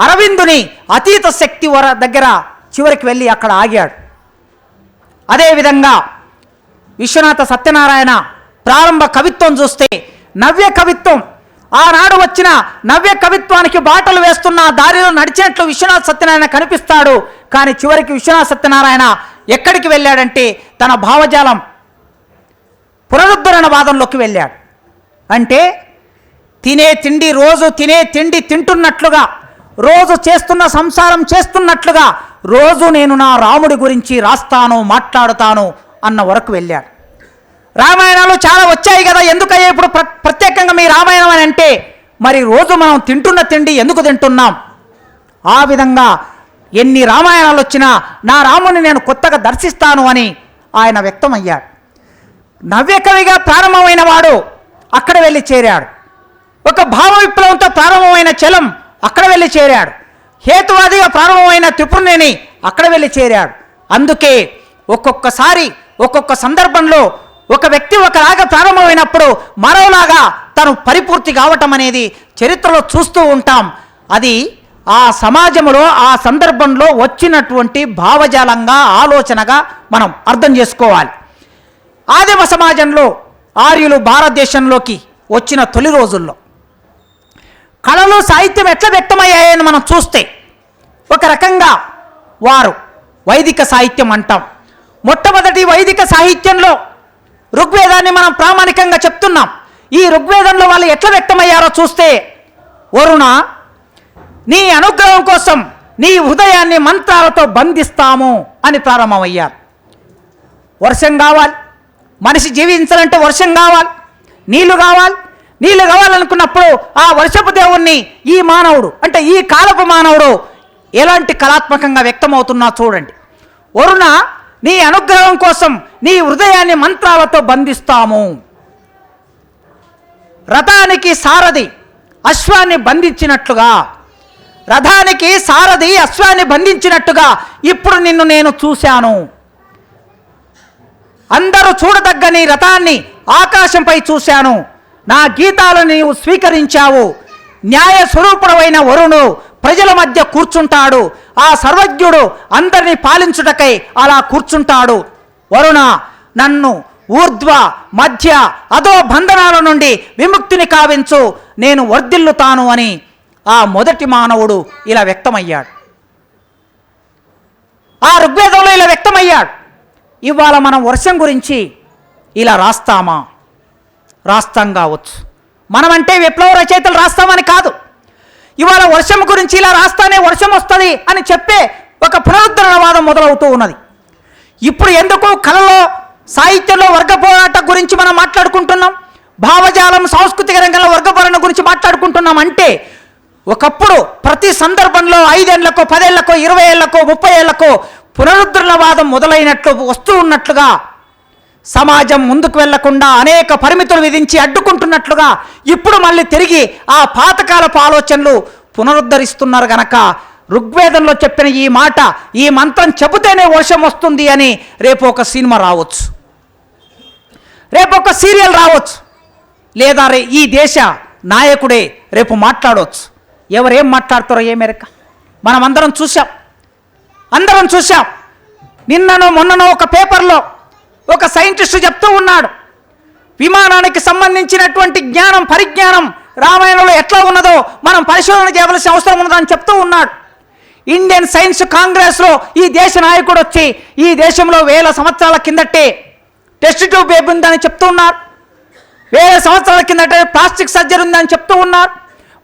అరవిందుని అతీత శక్తి దగ్గర చివరికి వెళ్ళి అక్కడ ఆగాడు. అదేవిధంగా విశ్వనాథ సత్యనారాయణ ప్రారంభ కవిత్వం చూస్తే నవ్య కవిత్వం, ఆనాడు వచ్చిన నవ్య కవిత్వానికి బాటలు వేస్తున్న దారిలో నడిచినట్లు విశ్వనాథ సత్యనారాయణ కనిపిస్తాడు. కానీ చివరికి విశ్వనాథ సత్యనారాయణ ఎక్కడికి వెళ్ళాడంటే తన భావజాలం పునరుద్ధరణ వాదంలోకి వెళ్ళాడు. అంటే రోజు తినే తిండి తింటున్నట్లుగా, రోజు చేస్తున్న సంసారం చేస్తున్నట్లుగా, రోజు నేను నా రాముడి గురించి రాస్తాను, మాట్లాడుతాను అన్న వరకు వెళ్ళాడు. రామాయణాలు చాలా వచ్చాయి కదా, ఎందుకయ్యా ఇప్పుడు ప్రత్యేకంగా మీ రామాయణం అని అంటే, మరి రోజు మనం తింటున్న తిండి ఎందుకు తింటున్నాం? ఆ విధంగా ఎన్ని రామాయణాలు వచ్చినా నా రాముని నేను కొత్తగా దర్శిస్తాను అని ఆయన వ్యక్తమయ్యాడు. నవ్యకవిగా ప్రారంభమైన వాడు అక్కడ వెళ్ళి చేరాడు. ఒక భావ విప్లవంతో ప్రారంభమైన చలం అక్కడ వెళ్ళి చేరాడు. హేతువాదిగా ప్రారంభమైన త్రిపురనేని అక్కడ వెళ్ళి చేరాడు. అందుకే ఒక్కొక్కసారి ఒక్కొక్క సందర్భంలో ఒక వ్యక్తి ఒకలాగా ప్రారంభమైనప్పుడు మరోలాగా తను పరిపూర్తి కావటం అనేది చరిత్రలో చూస్తూ ఉంటాం. అది ఆ సమాజంలో ఆ సందర్భంలో వచ్చినటువంటి భావజాలంగా, ఆలోచనగా మనం అర్థం చేసుకోవాలి. ఆదిమ సమాజంలో ఆర్యులు భారతదేశంలోకి వచ్చిన తొలి రోజుల్లో కళలు, సాహిత్యం ఎట్లా వ్యక్తమయ్యాయని మనం చూస్తే ఒక రకంగా వారు వైదిక సాహిత్యం అంటాం. మొట్టమొదటి వైదిక సాహిత్యంలో ఋగ్వేదాన్ని మనం ప్రామాణికంగా చెప్తున్నాం. ఈ ఋగ్వేదంలో వాళ్ళు ఎట్లా వ్యక్తమయ్యారో చూస్తే, వరుణ నీ అనుగ్రహం కోసం నీ హృదయాన్ని మంత్రాలతో బంధిస్తాము అని ప్రారంభమయ్యారు. వర్షం కావాలి, మనిషి జీవించాలంటే వర్షం కావాలి, నీళ్లు కావాలి. నీళ్లు కావాలనుకున్నప్పుడు ఆ వర్షపు దేవుణ్ణి ఈ మానవుడు అంటే ఈ కాలపు మానవుడు ఎలాంటి కళాత్మకంగా వ్యక్తమవుతున్నా చూడండి. వరుణ నీ అనుగ్రహం కోసం నీ హృదయాన్ని మంత్రాలతో బంధిస్తాము. రథానికి సారథి అశ్వాన్ని బంధించినట్లుగా, రథానికి సారథి అశ్వాన్ని బంధించినట్టుగా ఇప్పుడు నిన్ను నేను చూశాను. అందరూ చూడదగ్గని రథాన్ని ఆకాశంపై చూశాను. నా గీతాలను నీవు స్వీకరించావు. న్యాయ స్వరూపుడమైన వరుణుడు ప్రజల మధ్య కూర్చుంటాడు. ఆ సర్వజ్ఞుడు అందరినీ పాలించుటకై అలా కూర్చుంటాడు. వరుణ నన్ను ఊర్ధ్వ, మధ్య, అదో బంధనాల నుండి విముక్తిని కావించు, నేను వర్ధిల్లుతాను అని ఆ మొదటి మానవుడు ఇలా వ్యక్తమయ్యాడు. ఆ ఋగ్వేదంలో ఇలా వ్యక్తమయ్యాడు. ఇవాళ మనం వర్షం గురించి ఇలా రాస్తామా? రాస్తాం కావచ్చు. మనమంటే విప్లవ రచయితలు రాస్తామని కాదు. ఇవాళ వర్షం గురించి ఇలా రాస్తానే వర్షం వస్తుంది అని చెప్పే ఒక పునరుద్ధరణవాదం మొదలవుతూ ఉన్నది. ఇప్పుడు ఎందుకు కళలో, సాహిత్యంలో వర్గ పోరాటం గురించి మనం మాట్లాడుకుంటున్నాం, భావజాలం, సాంస్కృతిక రంగంలో వర్గపోరాటం గురించి మాట్లాడుకుంటున్నాం అంటే, ఒకప్పుడు ప్రతి సందర్భంలో 5 ఏళ్లకో 10 ఏళ్లకో 20 ఏళ్లకో 30 ఏళ్లకో పునరుద్ధరణవాదం మొదలైనట్లు వస్తూ ఉన్నట్లుగా, సమాజం ముందుకు వెళ్లకుండా అనేక పరిమితులు విధించి అడ్డుకుంటున్నట్లుగా ఇప్పుడు మళ్ళీ తిరిగి ఆ పాతకాలపు ఆలోచనలు పునరుద్ధరిస్తున్నారు. గనక ఋగ్వేదంలో చెప్పిన ఈ మాట, ఈ మంత్రం చెబితేనే వర్షం వస్తుంది అని రేపు ఒక సినిమా రావచ్చు, రేపు ఒక సీరియల్ రావచ్చు, లేదా ఈ దేశ నాయకుడే రేపు మాట్లాడవచ్చు. ఎవరేం మాట్లాడతారో ఏ మేరకు మనం అందరం చూసాం. నిన్ననో మొన్ననో ఒక పేపర్లో ఒక సైంటిస్టు చెప్తూ ఉన్నాడు, విమానానికి సంబంధించినటువంటి జ్ఞానం, పరిజ్ఞానం రామాయణంలో ఎట్లా ఉన్నదో మనం పరిశోధన చేయవలసిన అవసరం ఉన్నదని చెప్తూ ఉన్నాడు. ఇండియన్ సైన్స్ కాంగ్రెస్లో ఈ దేశ నాయకుడు వచ్చి ఈ దేశంలో 1000 సంవత్సరాల కిందటే టెస్ట్ ట్యూబ్ బేబీ ఉందని చెప్తూ ఉన్నారు, 1000 సంవత్సరాల కిందటే ప్లాస్టిక్ సర్జరీ ఉందని చెప్తూ ఉన్నారు.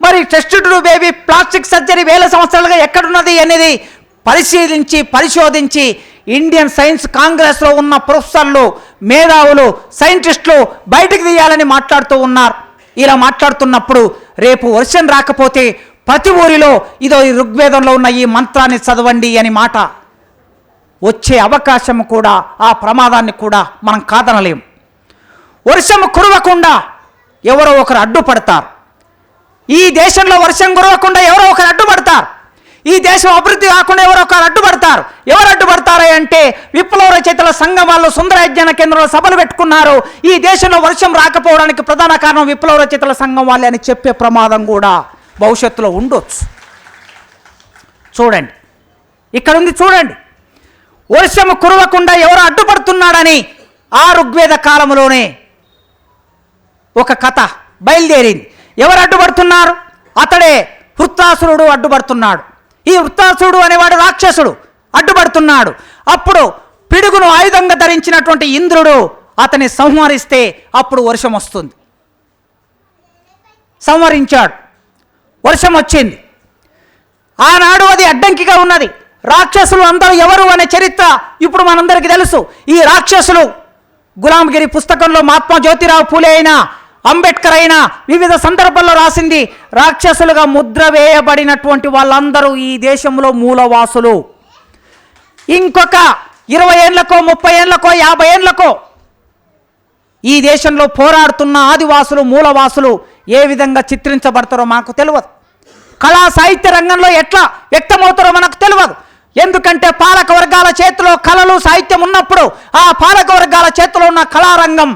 మరి test tube baby, plastic surgery 1000 సంవత్సరాలుగా ఎక్కడున్నది అనేది పరిశోధించి ఇండియన్ సైన్స్ కాంగ్రెస్లో ఉన్న ప్రొఫెసర్లు, మేధావులు, సైంటిస్టులు బయటకు తీయాలని మాట్లాడుతూ ఉన్నారు. ఇలా మాట్లాడుతున్నప్పుడు రేపు వర్షం రాకపోతే ప్రతి ఊరిలో ఇదో ఈ ఋగ్వేదంలో ఉన్న ఈ మంత్రాన్ని చదవండి అని మాట వచ్చే అవకాశం కూడా, ఆ ప్రమాదాన్ని కూడా మనం కాదనలేం. వర్షం కురవకుండా ఎవరో ఒకరు అడ్డుపడతారు. ఈ దేశంలో వర్షం కురవకుండా ఎవరో ఒకరు అడ్డుపడతారు. ఈ దేశం అభివృద్ధి కాకుండా ఎవరో ఒకరు అడ్డుపడతారు. ఎవరు అడ్డుపడతారా అంటే, విప్లవ రచయితల సంఘం వాళ్ళు సుందర యజ్ఞాన కేంద్రంలో సభలు పెట్టుకున్నారు. ఈ దేశంలో వర్షం రాకపోవడానికి ప్రధాన కారణం విప్లవ రచయితల సంఘం వాళ్ళే అని చెప్పే ప్రమాదం కూడా భవిష్యత్తులో ఉండొచ్చు. చూడండి, ఇక్కడ ఉంది చూడండి, వర్షం కురవకుండా ఎవరు అడ్డుపడుతున్నాడని ఆ ఋగ్వేద కాలంలోనే ఒక కథ బయలుదేరింది. ఎవరు అడ్డుపడుతున్నారు? అతడే వృత్రాసురుడు అడ్డుపడుతున్నాడు. ఈ వృత్రాసురుడు అనేవాడు రాక్షసుడు అడ్డుపడుతున్నాడు. అప్పుడు పిడుగును ఆయుధంగా ధరించినటువంటి ఇంద్రుడు అతన్ని సంహరిస్తే అప్పుడు వర్షం వస్తుంది. సంహరించాడు, వర్షం వచ్చింది. ఆనాడు అది అడ్డంకిగా ఉన్నది. రాక్షసులు అందరూ ఎవరు అనే చరిత్ర ఇప్పుడు మనందరికీ తెలుసు. ఈ రాక్షసులు గులాంగిరి పుస్తకంలో మహాత్మా జ్యోతిరావు పూలే అయినా, అంబేద్కర్ అయినా వివిధ సందర్భాల్లో రాసింది, రాక్షసులుగా ముద్ర వేయబడినటువంటి వాళ్ళందరూ ఈ దేశంలో మూలవాసులు. ఇంకొక 20 ఏళ్లకో 30 ఏళ్లకో 50 ఏళ్లకో ఈ దేశంలో పోరాడుతున్న ఆదివాసులు మూలవాసులు ఏ విధంగా చిత్రించబడతారో మాకు తెలియదు. కళా సాహిత్య రంగంలో ఎట్లా వ్యక్తమవుతారో మనకు తెలియదు. ఎందుకంటే పాలక వర్గాల చేతిలో కళలు సాహిత్యం ఉన్నప్పుడు, ఆ పాలక వర్గాల చేతిలో ఉన్న కళారంగం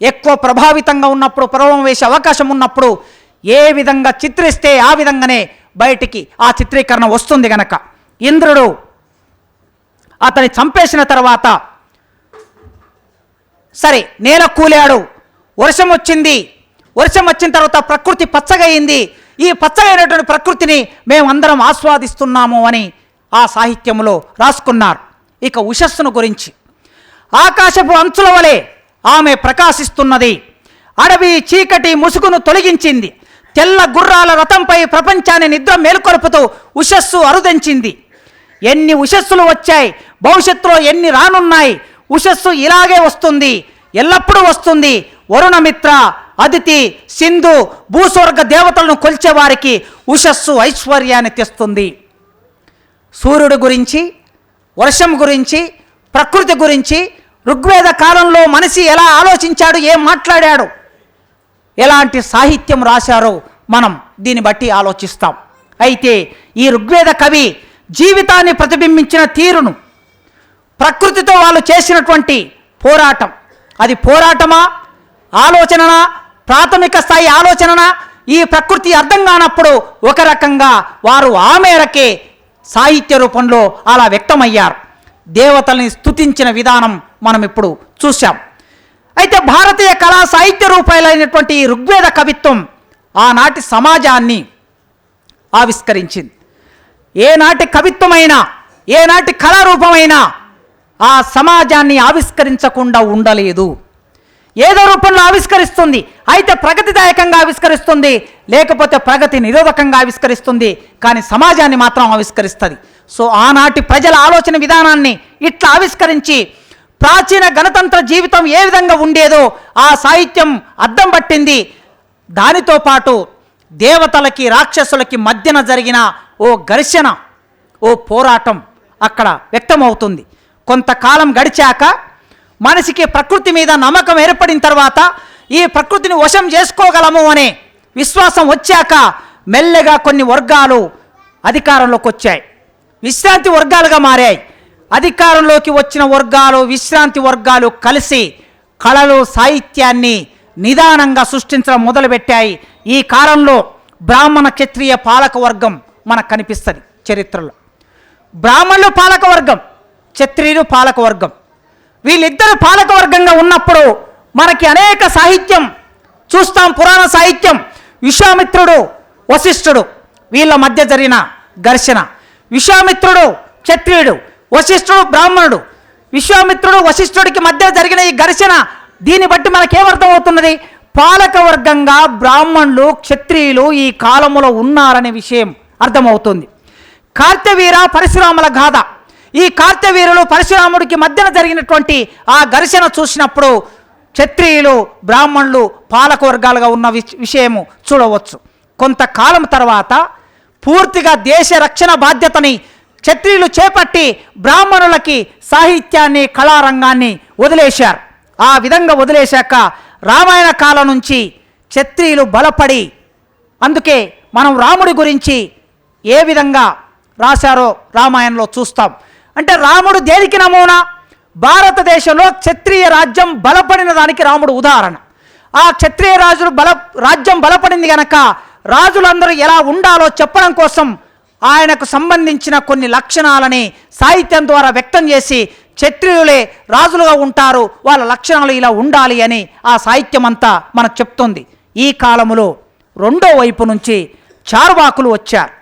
ఎక్కువ ప్రభావితంగా ఉన్నప్పుడు, ప్రభావం వేసే అవకాశం ఉన్నప్పుడు ఏ విధంగా చిత్రిస్తే ఆ విధంగానే బయటికి ఆ చిత్రీకరణ వస్తుంది. గనక ఇంద్రుడు అతని చంపేసిన తర్వాత సరే నేల కూలాడు, వర్షం వచ్చింది, వర్షం వచ్చిన తర్వాత ప్రకృతి పచ్చగా అయింది, ఈ పచ్చగైనటువంటి ప్రకృతిని మేమందరం ఆస్వాదిస్తున్నాము అని ఆ సాహిత్యంలో రాసుకున్నారు. ఇక ఉషస్సును గురించి, ఆకాశపు అంచుల వలె ఆమె ప్రకాశిస్తున్నది, అడవి చీకటి ముసుగును తొలగించింది, తెల్ల గుర్రాల రథంపై ప్రపంచాన్ని నిద్ర మేల్కొల్పుతూ ఉషస్సు అరుదించింది. ఎన్ని ఉషస్సులు వచ్చాయి, భవిష్యత్తులో ఎన్ని రానున్నాయి, ఉషస్సు ఇలాగే వస్తుంది, ఎల్లప్పుడూ వస్తుంది. వరుణమిత్ర, అదితి, సింధు, భూస్వర్గ దేవతలను కొల్చేవారికి ఉషస్సు ఐశ్వర్యాన్ని తెస్తుంది. సూర్యుడి గురించి, వర్షం గురించి, ప్రకృతి గురించి ఋగ్వేద కాలంలో మనిషి ఎలా ఆలోచించాడు, ఏం మాట్లాడాడు, ఎలాంటి సాహిత్యం రాశారో మనం దీన్ని బట్టి ఆలోచిస్తాం. అయితే ఈ ఋగ్వేద కవి జీవితాన్ని ప్రతిబింబించిన తీరును, ప్రకృతితో వాళ్ళు చేసినటువంటి పోరాటం, అది పోరాటమా, ఆలోచననా, ప్రాథమిక స్థాయి ఆలోచననా, ఈ ప్రకృతి అర్థం కానప్పుడు ఒక రకంగా వారు ఆ మేరకే సాహిత్య రూపంలో అలా వ్యక్తమయ్యారు. దేవతల్ని స్తుతించిన విధానం మనం ఇప్పుడు చూసాం. అయితే భారతీయ కళా సాహిత్య రూపాయలైనటువంటి ఈ ఋగ్వేద కవిత్వం ఆనాటి సమాజాన్ని ఆవిష్కరించింది. ఏనాటి కవిత్వమైనా, ఏనాటి కళారూపమైనా ఆ సమాజాన్ని ఆవిష్కరించకుండా ఉండలేదు. ఏదో రూపంలో ఆవిష్కరిస్తుంది, అయితే ప్రగతిదాయకంగా ఆవిష్కరిస్తుంది, లేకపోతే ప్రగతి నిరోధకంగా ఆవిష్కరిస్తుంది, కానీ సమాజాన్ని మాత్రం ఆవిష్కరిస్తుంది. సో ఆనాటి ప్రజల ఆలోచన విధానాన్ని ఇట్లా ఆవిష్కరించి ప్రాచీన గణతంత్ర జీవితం ఏ విధంగా ఉండేదో ఆ సాహిత్యం అద్దం పట్టింది. దానితో పాటు దేవతలకి రాక్షసులకి మధ్యన జరిగిన ఓ ఘర్షణ, ఓ పోరాటం అక్కడ వ్యక్తమవుతుంది. కొంతకాలం గడిచాక మనిషికి ప్రకృతి మీద నమ్మకం ఏర్పడిన తర్వాత ఈ ప్రకృతిని వశం చేసుకోగలము అనే విశ్వాసం వచ్చాక మెల్లగా కొన్ని వర్గాలు అధికారంలోకి వచ్చాయి, విశ్రాంతి వర్గాలుగా మారాయి. అధికారంలోకి వచ్చిన వర్గాలు, విశ్రాంతి వర్గాలు కలిసి కళలు, సాహిత్యాన్ని నిదానంగా సృష్టించడం మొదలుపెట్టాయి. ఈ కాలంలో బ్రాహ్మణ క్షత్రియ పాలక వర్గం మనకు కనిపిస్తుంది చరిత్రలో. బ్రాహ్మణులు పాలకవర్గం, క్షత్రియులు పాలకవర్గం, వీళ్ళిద్దరు పాలకవర్గంగా ఉన్నప్పుడు మనకి అనేక సాహిత్యం చూస్తాం. పురాణ సాహిత్యం, విశ్వామిత్రుడు, వశిష్ఠుడు వీళ్ళ మధ్య జరిగిన ఘర్షణ. విశ్వామిత్రుడు క్షత్రియుడు, వశిష్ఠుడు బ్రాహ్మణుడు. విశ్వామిత్రుడు వశిష్ఠుడికి మధ్య జరిగిన ఈ ఘర్షణ, దీన్ని బట్టి మనకేమర్థమవుతున్నది, పాలకవర్గంగా బ్రాహ్మణులు క్షత్రియులు ఈ కాలములో ఉన్నారనే విషయం అర్థమవుతుంది. కార్తవీర పరశురాముల గాథ, ఈ కార్తవీరులు పరశురాముడికి మధ్యన జరిగినటువంటి ఆ ఘర్షణ చూసినప్పుడు క్షత్రియులు బ్రాహ్మణులు పాలకవర్గాలుగా ఉన్న విషయము చూడవచ్చు. కొంతకాలం తర్వాత పూర్తిగా దేశ రక్షణ బాధ్యతని క్షత్రియులు చేపట్టి బ్రాహ్మణులకి సాహిత్యాన్ని, కళారంగాన్ని వదిలేశారు. ఆ విధంగా వదిలేశాక రామాయణ కాలం నుంచి క్షత్రియులు బలపడి, అందుకే మనం రాముడి గురించి ఏ విధంగా రాశారో రామాయణంలో చూస్తాం. అంటే రాముడు దేనికి నమూనా, భారతదేశంలో క్షత్రియ రాజ్యం బలపడిన దానికి రాముడు ఉదాహరణ. ఆ క్షత్రియ రాజ్యం బలపడింది కనుక రాజులందరూ ఎలా ఉండాలో చెప్పడం కోసం ఆయనకు సంబంధించిన కొన్ని లక్షణాలని సాహిత్యం ద్వారా వ్యక్తం చేసి క్షత్రియులే రాజులుగా ఉంటారు, వాళ్ళ లక్షణాలు ఇలా ఉండాలి అని ఆ సాహిత్యం అంతా మనకు చెప్తుంది. ఈ కాలంలో రెండో వైపు నుంచి చార్వాకులు వచ్చారు.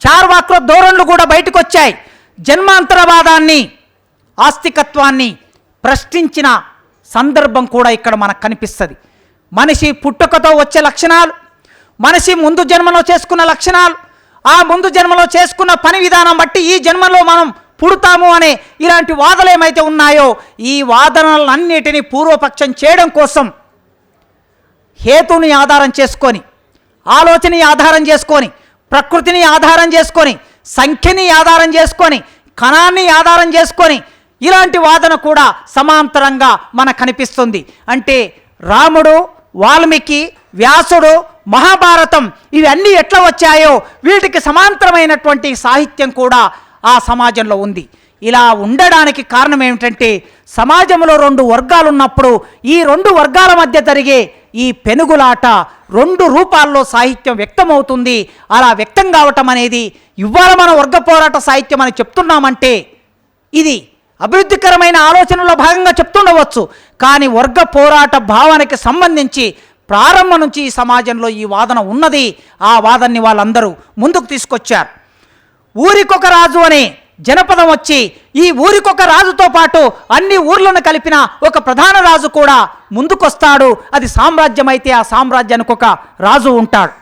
చార్వాకుల ధోరణులు కూడా బయటకు వచ్చాయి. జన్మాంతరవాదాన్ని, ఆస్తికత్వాన్ని ప్రశ్నించిన సందర్భం కూడా ఇక్కడ మనకు కనిపిస్తుంది. మనిషి పుట్టుకతో వచ్చే లక్షణాలు, మనిషి ముందు జన్మలో చేసుకున్న లక్షణాలు, ఆ ముందు జన్మలో చేసుకున్న పని విధానం బట్టి ఈ జన్మలో మనం పుడతాము అనే ఇలాంటి వాదనలు ఏమైతే ఉన్నాయో ఈ వాదనలన్నిటినీ పూర్వపక్షం చేయడం కోసం హేతుని ఆధారం చేసుకొని, ఆలోచనని ఆధారం చేసుకొని, ప్రకృతిని ఆధారం చేసుకొని, సంఖ్యని ఆధారం చేసుకొని, కణాన్ని ఆధారం చేసుకొని ఇలాంటి వాదన కూడా సమాంతరంగా మనకు కనిపిస్తుంది. అంటే రాముడు, వాల్మీకి, వ్యాసుడు, మహాభారతం ఇవన్నీ ఎట్లా వచ్చాయో వీటికి సమాంతరమైనటువంటి సాహిత్యం కూడా ఆ సమాజంలో ఉంది. ఇలా ఉండడానికి కారణం ఏమిటంటే సమాజంలో 2 వర్గాలు ఉన్నప్పుడు ఈ 2 వర్గాల మధ్య జరిగే ఈ పెనుగులాట 2 రూపాల్లో సాహిత్యం వ్యక్తమవుతుంది. అలా వ్యక్తం కావటం అనేది ఇవాళ మన వర్గ పోరాట సాహిత్యం అని చెప్తున్నామంటే ఇది అభివృద్ధికరమైన ఆలోచనలో భాగంగా చెప్తుండవచ్చు. కానీ వర్గ పోరాట భావానికి సంబంధించి ప్రారంభం నుంచి ఈ సమాజంలో ఈ వాదన ఉన్నది. ఆ వాదనని వాళ్ళందరూ ముందుకు తీసుకొచ్చారు. ఊరికొక రాజు అనే జనపదం వచ్చి ఈ ఊరికొక రాజుతో పాటు అన్ని ఊర్లను కలిపిన ఒక ప్రధాన రాజు కూడా ముందుకొస్తాడు. అది సామ్రాజ్యం అయితే ఆ సామ్రాజ్యానికి ఒక రాజు ఉంటాడు.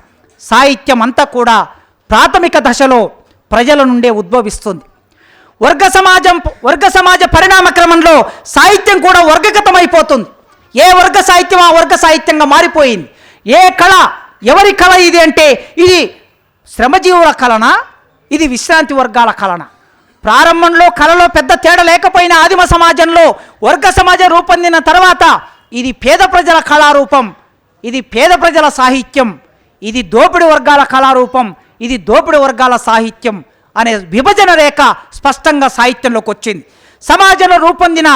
సాహిత్యం అంతా కూడా ప్రాథమిక దశలో ప్రజల నుండే ఉద్భవిస్తుంది. వర్గ సమాజ పరిణామ క్రమంలో సాహిత్యం కూడా వర్గగతమైపోతుంది. ఏ వర్గ సాహిత్యం ఆ వర్గ సాహిత్యంగా మారిపోయింది. ఏ కళ ఎవరి కళ ఇది అంటే ఇది శ్రమజీవుల కళనా, ఇది విశ్రాంతి వర్గాల కళన? ప్రారంభంలో కళలో పెద్ద తేడా లేకపోయినా ఆదిమ సమాజంలో వర్గ సమాజం రూపొందిన తర్వాత ఇది పేద ప్రజల కళారూపం, ఇది పేద ప్రజల సాహిత్యం, ఇది దోపిడి వర్గాల కళారూపం, ఇది దోపిడి వర్గాల సాహిత్యం అనే విభజన రేఖ స్పష్టంగా సాహిత్యంలోకి వచ్చింది. సమాజంలో రూపొందిన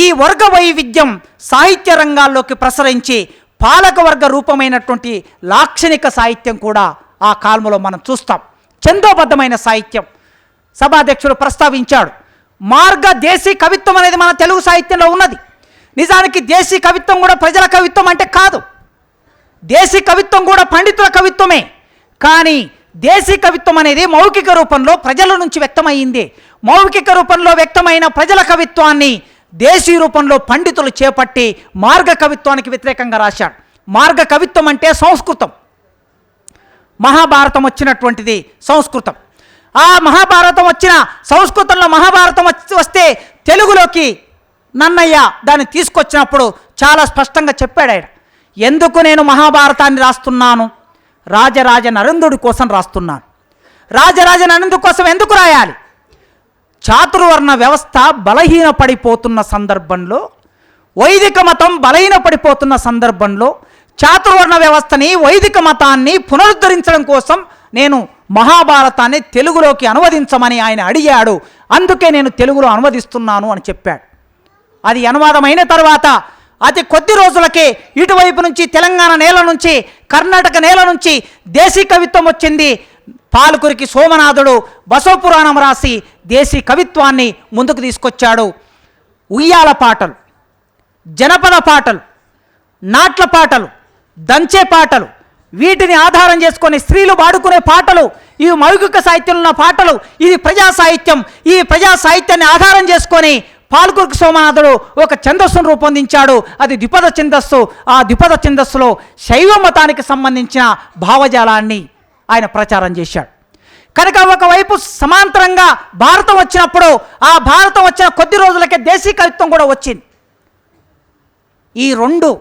ఈ వర్గ వైవిధ్యం సాహిత్య రంగాల్లోకి ప్రసరించి పాలకవర్గ రూపమైనటువంటి లాక్షణిక సాహిత్యం కూడా ఆ కాలంలో మనం చూస్తాం. ఛందోబద్ధమైన సాహిత్యం సభాధ్యక్షుడు ప్రస్తావించాడు. మార్గ దేశీ కవిత్వం అనేది మన తెలుగు సాహిత్యంలో ఉన్నది. నిజానికి దేశీ కవిత్వం కూడా ప్రజల కవిత్వం అంటే కాదు. దేశీ కవిత్వం కూడా పండితుల కవిత్వమే. కానీ దేశీ కవిత్వం అనేది మౌఖిక రూపంలో ప్రజల నుంచి వ్యక్తమైంది. మౌఖిక రూపంలో వ్యక్తమైన ప్రజల కవిత్వాన్ని దేశీ రూపంలో పండితులు చేపట్టి మార్గ కవిత్వానికి వ్యతిరేకంగా రాశాడు. మార్గ కవిత్వం అంటే సంస్కృతం. మహాభారతం వచ్చినటువంటిది సంస్కృతం. ఆ మహాభారతం వచ్చిన సంస్కృతంలో మహాభారతం వస్తే తెలుగులోకి నన్నయ్య దాన్ని తీసుకొచ్చినప్పుడు చాలా స్పష్టంగా చెప్పాడు ఆయన. ఎందుకు నేను మహాభారతాన్ని రాస్తున్నాను? రాజరాజ నరేంద్రుడి కోసం రాస్తున్నాను. రాజరాజ నరేంద్రుడి కోసం ఎందుకు రాయాలి? చాతుర్వర్ణ వ్యవస్థ బలహీనపడిపోతున్న సందర్భంలో, వైదిక మతం బలహీనపడిపోతున్న సందర్భంలో చాతుర్వర్ణ వ్యవస్థని, వైదిక మతాన్ని పునరుద్ధరించడం కోసం నేను మహాభారతాన్ని తెలుగులోకి అనువదించమని ఆయన అడిగాడు. అందుకే నేను తెలుగులో అనువదిస్తున్నాను అని చెప్పాడు. అది అనువాదమైన తర్వాత అతి కొద్ది రోజులకే ఇటువైపు నుంచి తెలంగాణ నేల నుంచి, కర్ణాటక నేల నుంచి దేశీ కవిత్వం వచ్చింది. పాలకురికి సోమనాథుడు బసవపురాణం రాసి దేశీ కవిత్వాన్ని ముందుకు తీసుకొచ్చాడు. ఉయ్యాల పాటలు, జనపద పాటలు, నాట్ల పాటలు, దంచే పాటలు, వీటిని ఆధారం చేసుకొని స్త్రీలు పాడుకునే పాటలు, ఇవి మౌఖిక సాహిత్యంలో ఉన్న పాటలు, ఇది ప్రజా సాహిత్యం. ఈ ప్రజా సాహిత్యాన్ని ఆధారం చేసుకొని పాల్కురికి సోమనాథుడు ఒక ఛందస్సును రూపొందించాడు. అది ద్విపద ఛందస్సు. ఆ ద్విపద ఛందస్సులో శైవ మతానికి సంబంధించిన భావజాలాన్ని ఆయన ప్రచారం చేశాడు. కనుక ఒకవైపు సమాంతరంగా భారతం వచ్చినప్పుడు ఆ భారతం వచ్చిన కొద్ది రోజులకే దేశీ కవిత్వం కూడా వచ్చింది. ఈ 2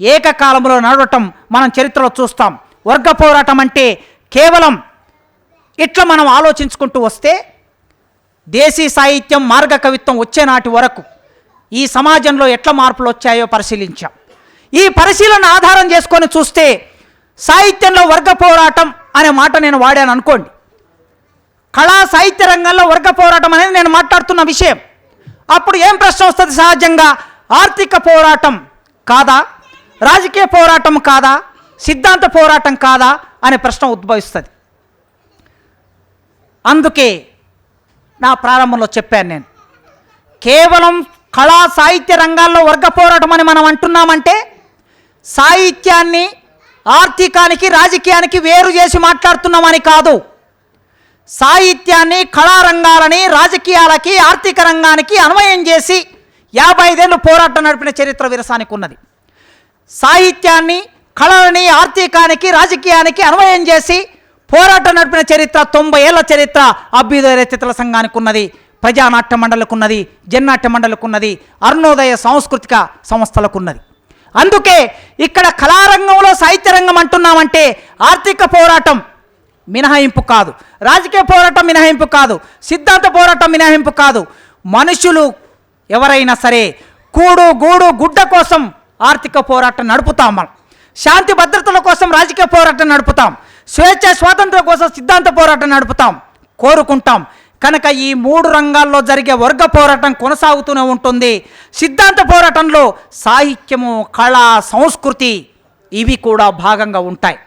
ఏకకాలంలో నడవటం మనం చరిత్రలో చూస్తాం. వర్గ పోరాటం అంటే కేవలం ఇట్లా మనం ఆలోచించుకుంటూ వస్తే దేశీ సాహిత్యం, మార్గ కవిత్వం వచ్చే నాటి వరకు ఈ సమాజంలో ఎట్లా మార్పులు వచ్చాయో పరిశీలించాం. ఈ పరిశీలన ఆధారం చేసుకొని చూస్తే సాహిత్యంలో వర్గ పోరాటం అనే మాట నేను వాడాను అనుకోండి. కళా సాహిత్య రంగంలో వర్గ పోరాటం అనేది నేను మాట్లాడుతున్న విషయం. అప్పుడు ఏం ప్రశ్న వస్తుంది? సహజంగా ఆర్థిక పోరాటం కాదా, రాజకీయ పోరాటం కాదా, సిద్ధాంత పోరాటం కాదా అనే ప్రశ్న ఉద్భవిస్తుంది. అందుకే నా ప్రారంభంలో చెప్పాను నేను, కేవలం కళా సాహిత్య రంగాల్లో వర్గ పోరాటం అని మనం అంటున్నామంటే సాహిత్యాన్ని ఆర్థికానికి, రాజకీయానికి వేరు చేసి మాట్లాడుతున్నామని కాదు. సాహిత్యాన్ని, కళారంగాలని రాజకీయాలకి, ఆర్థిక రంగానికి అన్వయం చేసి 55 ఏళ్ళు పోరాటం నడిపిన చరిత్ర విరసానికి ఉన్నది. సాహిత్యాన్ని, కళలని ఆర్థికానికి, రాజకీయానికి అన్వయం చేసి పోరాటం నడిపిన చరిత్ర 90 ఏళ్ల చరిత్ర అభ్యుదయ రచయితల సంఘానికి ఉన్నది, ప్రజానాట్య మండలికి ఉన్నది, జన్నాట్య మండలికి ఉన్నది, అరుణోదయ సాంస్కృతిక సంస్థలకు ఉన్నది. అందుకే ఇక్కడ కళారంగంలో సాహిత్య రంగం అంటున్నామంటే ఆర్థిక పోరాటం మినహాయింపు కాదు, రాజకీయ పోరాటం మినహాయింపు కాదు, సిద్ధాంత పోరాటం మినహాయింపు కాదు. మనుషులు ఎవరైనా సరే కూడు గూడు గుడ్డ కోసం ఆర్థిక పోరాటం నడుపుతాం. మనం శాంతి భద్రతల కోసం రాజకీయ పోరాటం నడుపుతాం, స్వేచ్ఛ స్వాతంత్రం కోసం సిద్ధాంత పోరాటం నడుపుతాం, కోరుకుంటాం. కనుక ఈ 3 రంగాల్లో జరిగే వర్గ పోరాటం కొనసాగుతూనే ఉంటుంది. సిద్ధాంత పోరాటంలో సాహిత్యము, కళ, సంస్కృతి ఇవి కూడా భాగంగా ఉంటాయి.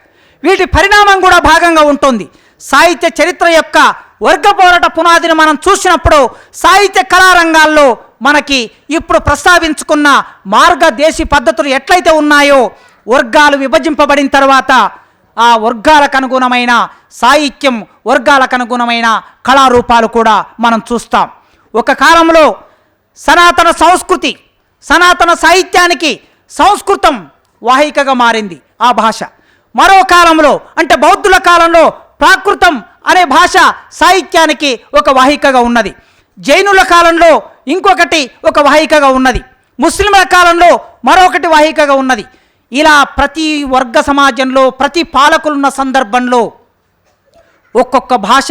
వీటి పరిణామం కూడా భాగంగా ఉంటుంది. సాహిత్య చరిత్ర యొక్క వర్గ పోరాట పునాదిని మనం చూసినప్పుడు సాహిత్య కళారంగాల్లో మనకి ఇప్పుడు ప్రస్తావించుకున్న మార్గదేశీ పద్ధతులు ఎట్లయితే ఉన్నాయో, వర్గాలు విభజింపబడిన తర్వాత ఆ వర్గాలకు అనుగుణమైన సాహిత్యం, వర్గాలకు అనుగుణమైన కళారూపాలు కూడా మనం చూస్తాం. ఒక కాలంలో సనాతన సంస్కృతి, సనాతన సాహిత్యానికి సంస్కృతం వాహికగా మారింది ఆ భాష. మరో కాలంలో అంటే బౌద్ధుల కాలంలో ప్రాకృతం అనే భాష సాహిత్యానికి ఒక వాహికగా ఉన్నది. జైనుల కాలంలో ఇంకొకటి ఒక వాహికగా ఉన్నది. ముస్లింల కాలంలో మరొకటి వాహికగా ఉన్నది. ఇలా ప్రతి వర్గ సమాజంలో ప్రతి పాలకులున్న సందర్భంలో ఒక్కొక్క భాష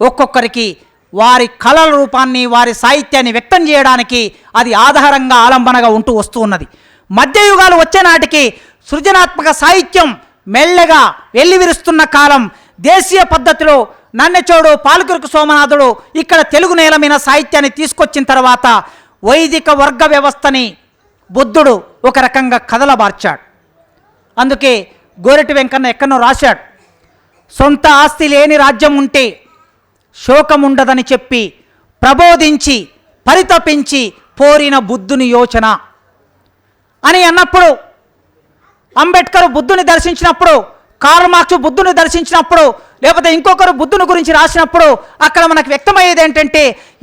ఒక్కొక్కరికి వారి కళల రూపాన్ని, వారి సాహిత్యాన్ని వ్యక్తం చేయడానికి అది ఆధారంగా ఆలంబనగా ఉంటూ వస్తూ ఉన్నది. మధ్యయుగాలు వచ్చే నాటికి సృజనాత్మక సాహిత్యం మెల్లగా వెల్లివిరుస్తున్న కాలం. దేశీయ పద్ధతిలో నన్నెచోడు, పాలకురికి సోమనాథుడు ఇక్కడ తెలుగు నేల మీద సాహిత్యాన్ని తీసుకొచ్చిన తర్వాత వైదిక వర్గ వ్యవస్థని బుద్ధుడు ఒక రకంగా కదలబార్చాడు. అందుకే గోరటి వెంకన్న ఎక్కడో రాశాడు, సొంత ఆస్తి లేని రాజ్యం ఉంటే శోకముండదని చెప్పి ప్రబోధించి పరితపించి పోరిన బుద్ధుని యోచన అని అన్నప్పుడు, అంబేద్కర్ బుద్ధుని దర్శించినప్పుడు, కార్ల్ మార్క్స్ బుద్ధుని దర్శించినప్పుడు, లేకపోతే ఇంకొకరు బుద్ధుని గురించి రాసినప్పుడు అక్కడ మనకు వ్యక్తమయ్యేది ఏంటంటే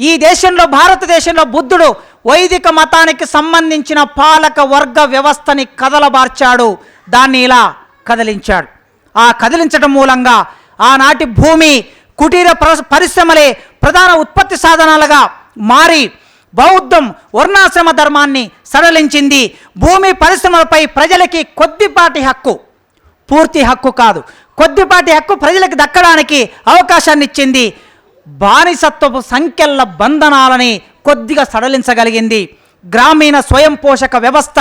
ఈ దేశంలో, భారతదేశంలో బుద్ధుడు వైదిక మతానికి సంబంధించిన పాలక వర్గ వ్యవస్థని కదలబార్చాడు, దాన్ని ఇలా కదిలించాడు. ఆ కదిలించడం మూలంగా ఆనాటి భూమి, కుటీర పరిశ్రమలే ప్రధాన ఉత్పత్తి సాధనాలుగా మారి బౌద్ధం వర్ణాశ్రమ ధర్మాన్ని సడలించింది. భూమి పరిశ్రమలపై ప్రజలకి కొద్దిపాటి హక్కు, పూర్తి హక్కు కాదు, కొద్దిపాటి హక్కు ప్రజలకు దక్కడానికి అవకాశాన్ని ఇచ్చింది. బానిసత్వపు సంఖ్యల బంధనాలని కొద్దిగా సడలించగలిగింది. గ్రామీణ స్వయం పోషక వ్యవస్థ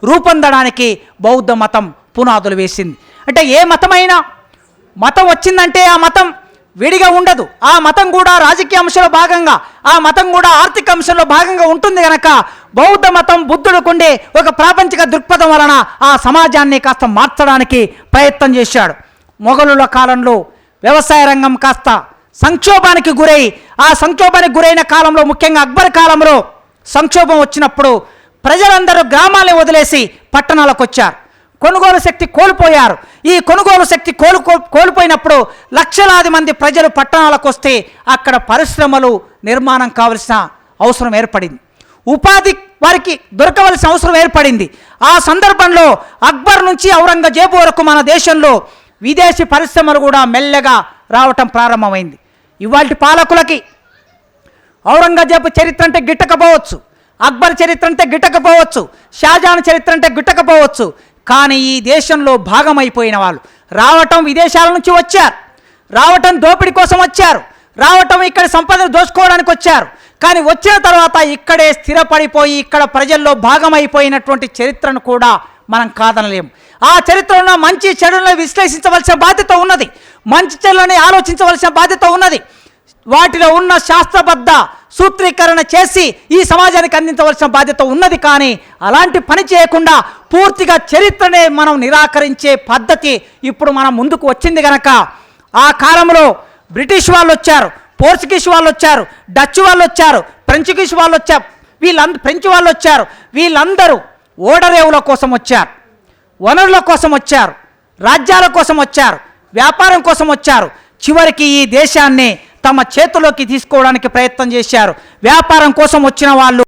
రూపొందడానికి బౌద్ధ మతం పునాదులు వేసింది. అంటే ఏ మతమైనా, మతం వచ్చిందంటే ఆ మతం విడిగా ఉండదు. ఆ మతం కూడా రాజకీయ అంశంలో భాగంగా, ఆ మతం కూడా ఆర్థిక అంశంలో భాగంగా ఉంటుంది. కనుక బౌద్ధ మతం బుద్ధుడుకుండే ఒక ప్రాపంచిక దృక్పథం వలన ఆ సమాజాన్ని కాస్త మార్చడానికి ప్రయత్నం చేశాడు. మొఘలుల కాలంలో వ్యవసాయ రంగం కాస్త సంక్షోభానికి గురై, ఆ సంక్షోభానికి గురైన కాలంలో, ముఖ్యంగా అక్బర్ కాలంలో సంక్షోభం వచ్చినప్పుడు ప్రజలందరూ గ్రామాలను వదిలేసి పట్టణాలకు వచ్చారు. కొనుగోలు శక్తి కోల్పోయారు. ఈ కొనుగోలు శక్తి కోల్పోయినప్పుడు లక్షలాది మంది ప్రజలు పట్టణాలకు వస్తే అక్కడ పరిశ్రమలు నిర్మాణం కావలసిన అవసరం ఏర్పడింది, ఉపాధి వారికి దొరకవలసిన అవసరం ఏర్పడింది. ఆ సందర్భంలో అక్బర్ నుంచి ఔరంగజేబు వరకు మన దేశంలో విదేశీ పరిశ్రమలు కూడా మెల్లగా రావటం ప్రారంభమైంది. ఇవాల్టి పాలకులకి ఔరంగజేబు చరిత్ర అంటే గిట్టకపోవచ్చు, అక్బర్ చరిత్ర అంటే గిట్టకపోవచ్చు, షాజహాన్ చరిత్ర అంటే గిట్టకపోవచ్చు. కానీ ఈ దేశంలో భాగమైపోయిన వాళ్ళు రావటం, విదేశాల నుంచి వచ్చారు, రావటం దోపిడీ కోసం వచ్చారు, రావటం ఇక్కడ సంపదను దోచుకోవడానికి వచ్చారు. కానీ వచ్చిన తర్వాత ఇక్కడే స్థిరపడిపోయి ఇక్కడ ప్రజల్లో భాగమైపోయినటువంటి చరిత్రను కూడా మనం కాదనలేము. ఆ చరిత్రలో మంచి చెడులను విశ్లేషించవలసిన బాధ్యత ఉన్నది, మంచి చెడులని ఆలోచించవలసిన బాధ్యత ఉన్నది. వాటిలో ఉన్న శాస్త్రబద్ధ సూత్రీకరణ చేసి ఈ సమాజానికి అందించవలసిన బాధ్యత ఉన్నది. కానీ అలాంటి పని చేయకుండా పూర్తిగా చరిత్రనే మనం నిరాకరించే పద్ధతి ఇప్పుడు మనం ముందుకు వచ్చింది. కనుక ఆ కాలంలో బ్రిటిష్ వాళ్ళు వచ్చారు, పోర్చుగీస్ వాళ్ళు వచ్చారు, డచ్ వాళ్ళు వచ్చారు, ఫ్రెంచుగీస్ వాళ్ళు వచ్చారు, ఫ్రెంచ్ వాళ్ళు వచ్చారు. వీళ్ళందరూ ఓడరేవుల కోసం వచ్చారు, వనరుల కోసం వచ్చారు, రాజ్యాల కోసం వచ్చారు, వ్యాపారం కోసం వచ్చారు. చివరికి ఈ దేశాన్ని తమ చేతుల్లోకి తీసుకోవడానికి ప్రయత్నం చేశారు. వ్యాపారం కోసం వచ్చిన వాళ్ళు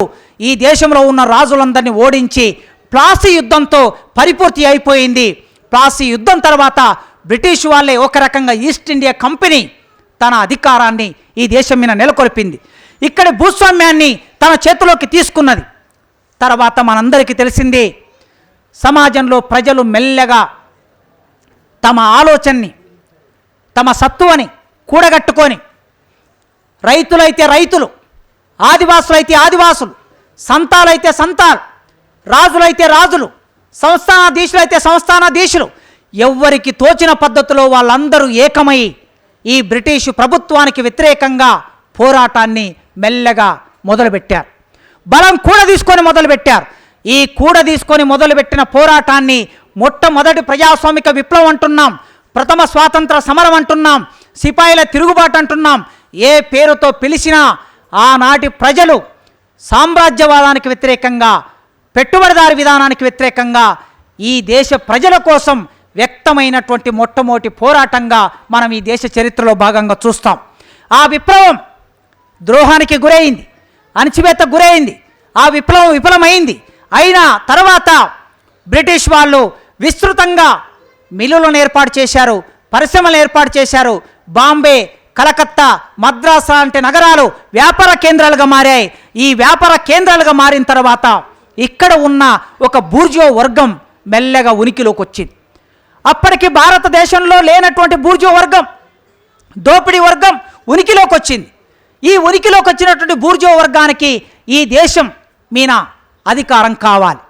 ఈ దేశంలో ఉన్న రాజులందరినీ ఓడించి ప్లాసీ యుద్ధంతో పరిపూర్తి అయిపోయింది. ప్లాసీ యుద్ధం తర్వాత బ్రిటిష్ వాళ్ళే, ఒక రకంగా ఈస్ట్ ఇండియా కంపెనీ తన అధికారాన్ని ఈ దేశం మీద నెలకొల్పింది. ఇక్కడి భూస్వామ్యాన్ని తన చేతిలోకి తీసుకున్నది. తర్వాత మనందరికీ తెలిసింది, సమాజంలో ప్రజలు మెల్లగా తమ ఆలోచనని, తమ సత్తువని కూడగట్టుకొని, రైతులైతే రైతులు, ఆదివాసులైతే ఆదివాసులు, సంతాలైతే సంతాలు, రాజులైతే రాజులు, సంస్థానాధీశులైతే సంస్థానాధీశులు, ఎవ్వరికి తోచిన పద్ధతిలో వాళ్ళందరూ ఏకమై ఈ బ్రిటిషు ప్రభుత్వానికి వ్యతిరేకంగా పోరాటాన్ని మెల్లగా మొదలుపెట్టారు. బలం కూడా తీసుకొని మొదలుపెట్టారు. ఈ కూడా తీసుకొని మొదలుపెట్టిన పోరాటాన్ని మొట్టమొదటి ప్రజాస్వామిక విప్లవం అంటున్నాం, ప్రథమ స్వాతంత్ర సమరం అంటున్నాం, సిపాయిల తిరుగుబాటు అంటున్నాం. ఏ పేరుతో పిలిచినా ఆనాటి ప్రజలు సామ్రాజ్యవాదానికి వ్యతిరేకంగా, పెట్టుబడిదారి విధానానికి వ్యతిరేకంగా ఈ దేశ ప్రజల కోసం వ్యక్తమైనటువంటి మొట్టమొదటి పోరాటంగా మనం ఈ దేశ చరిత్రలో భాగంగా చూస్తాం. ఆ విప్లవం ద్రోహానికి గురైంది, అణచివేతకు గురైంది. ఆ విప్లవం విఫలమైంది. అయినా తర్వాత బ్రిటిష్ వాళ్ళు విస్తృతంగా మిల్లులను ఏర్పాటు చేశారు, పరిశ్రమలు ఏర్పాటు చేశారు. బాంబే, కలకత్తా, మద్రాసు లాంటి నగరాలు వ్యాపార కేంద్రాలుగా మారాయి. ఈ వ్యాపార కేంద్రాలుగా మారిన తర్వాత ఇక్కడ ఉన్న ఒక బూర్జువా వర్గం మెల్లగా ఉనికిలోకి వచ్చింది. అప్పటికి భారతదేశంలో లేనటువంటి బూర్జువా వర్గం, దోపిడీ వర్గం ఉనికిలోకి వచ్చింది. ఈ ఉనికిలోకి వచ్చినటువంటి బూర్జువా వర్గానికి ఈ దేశం మీద అధికారం కావాలి,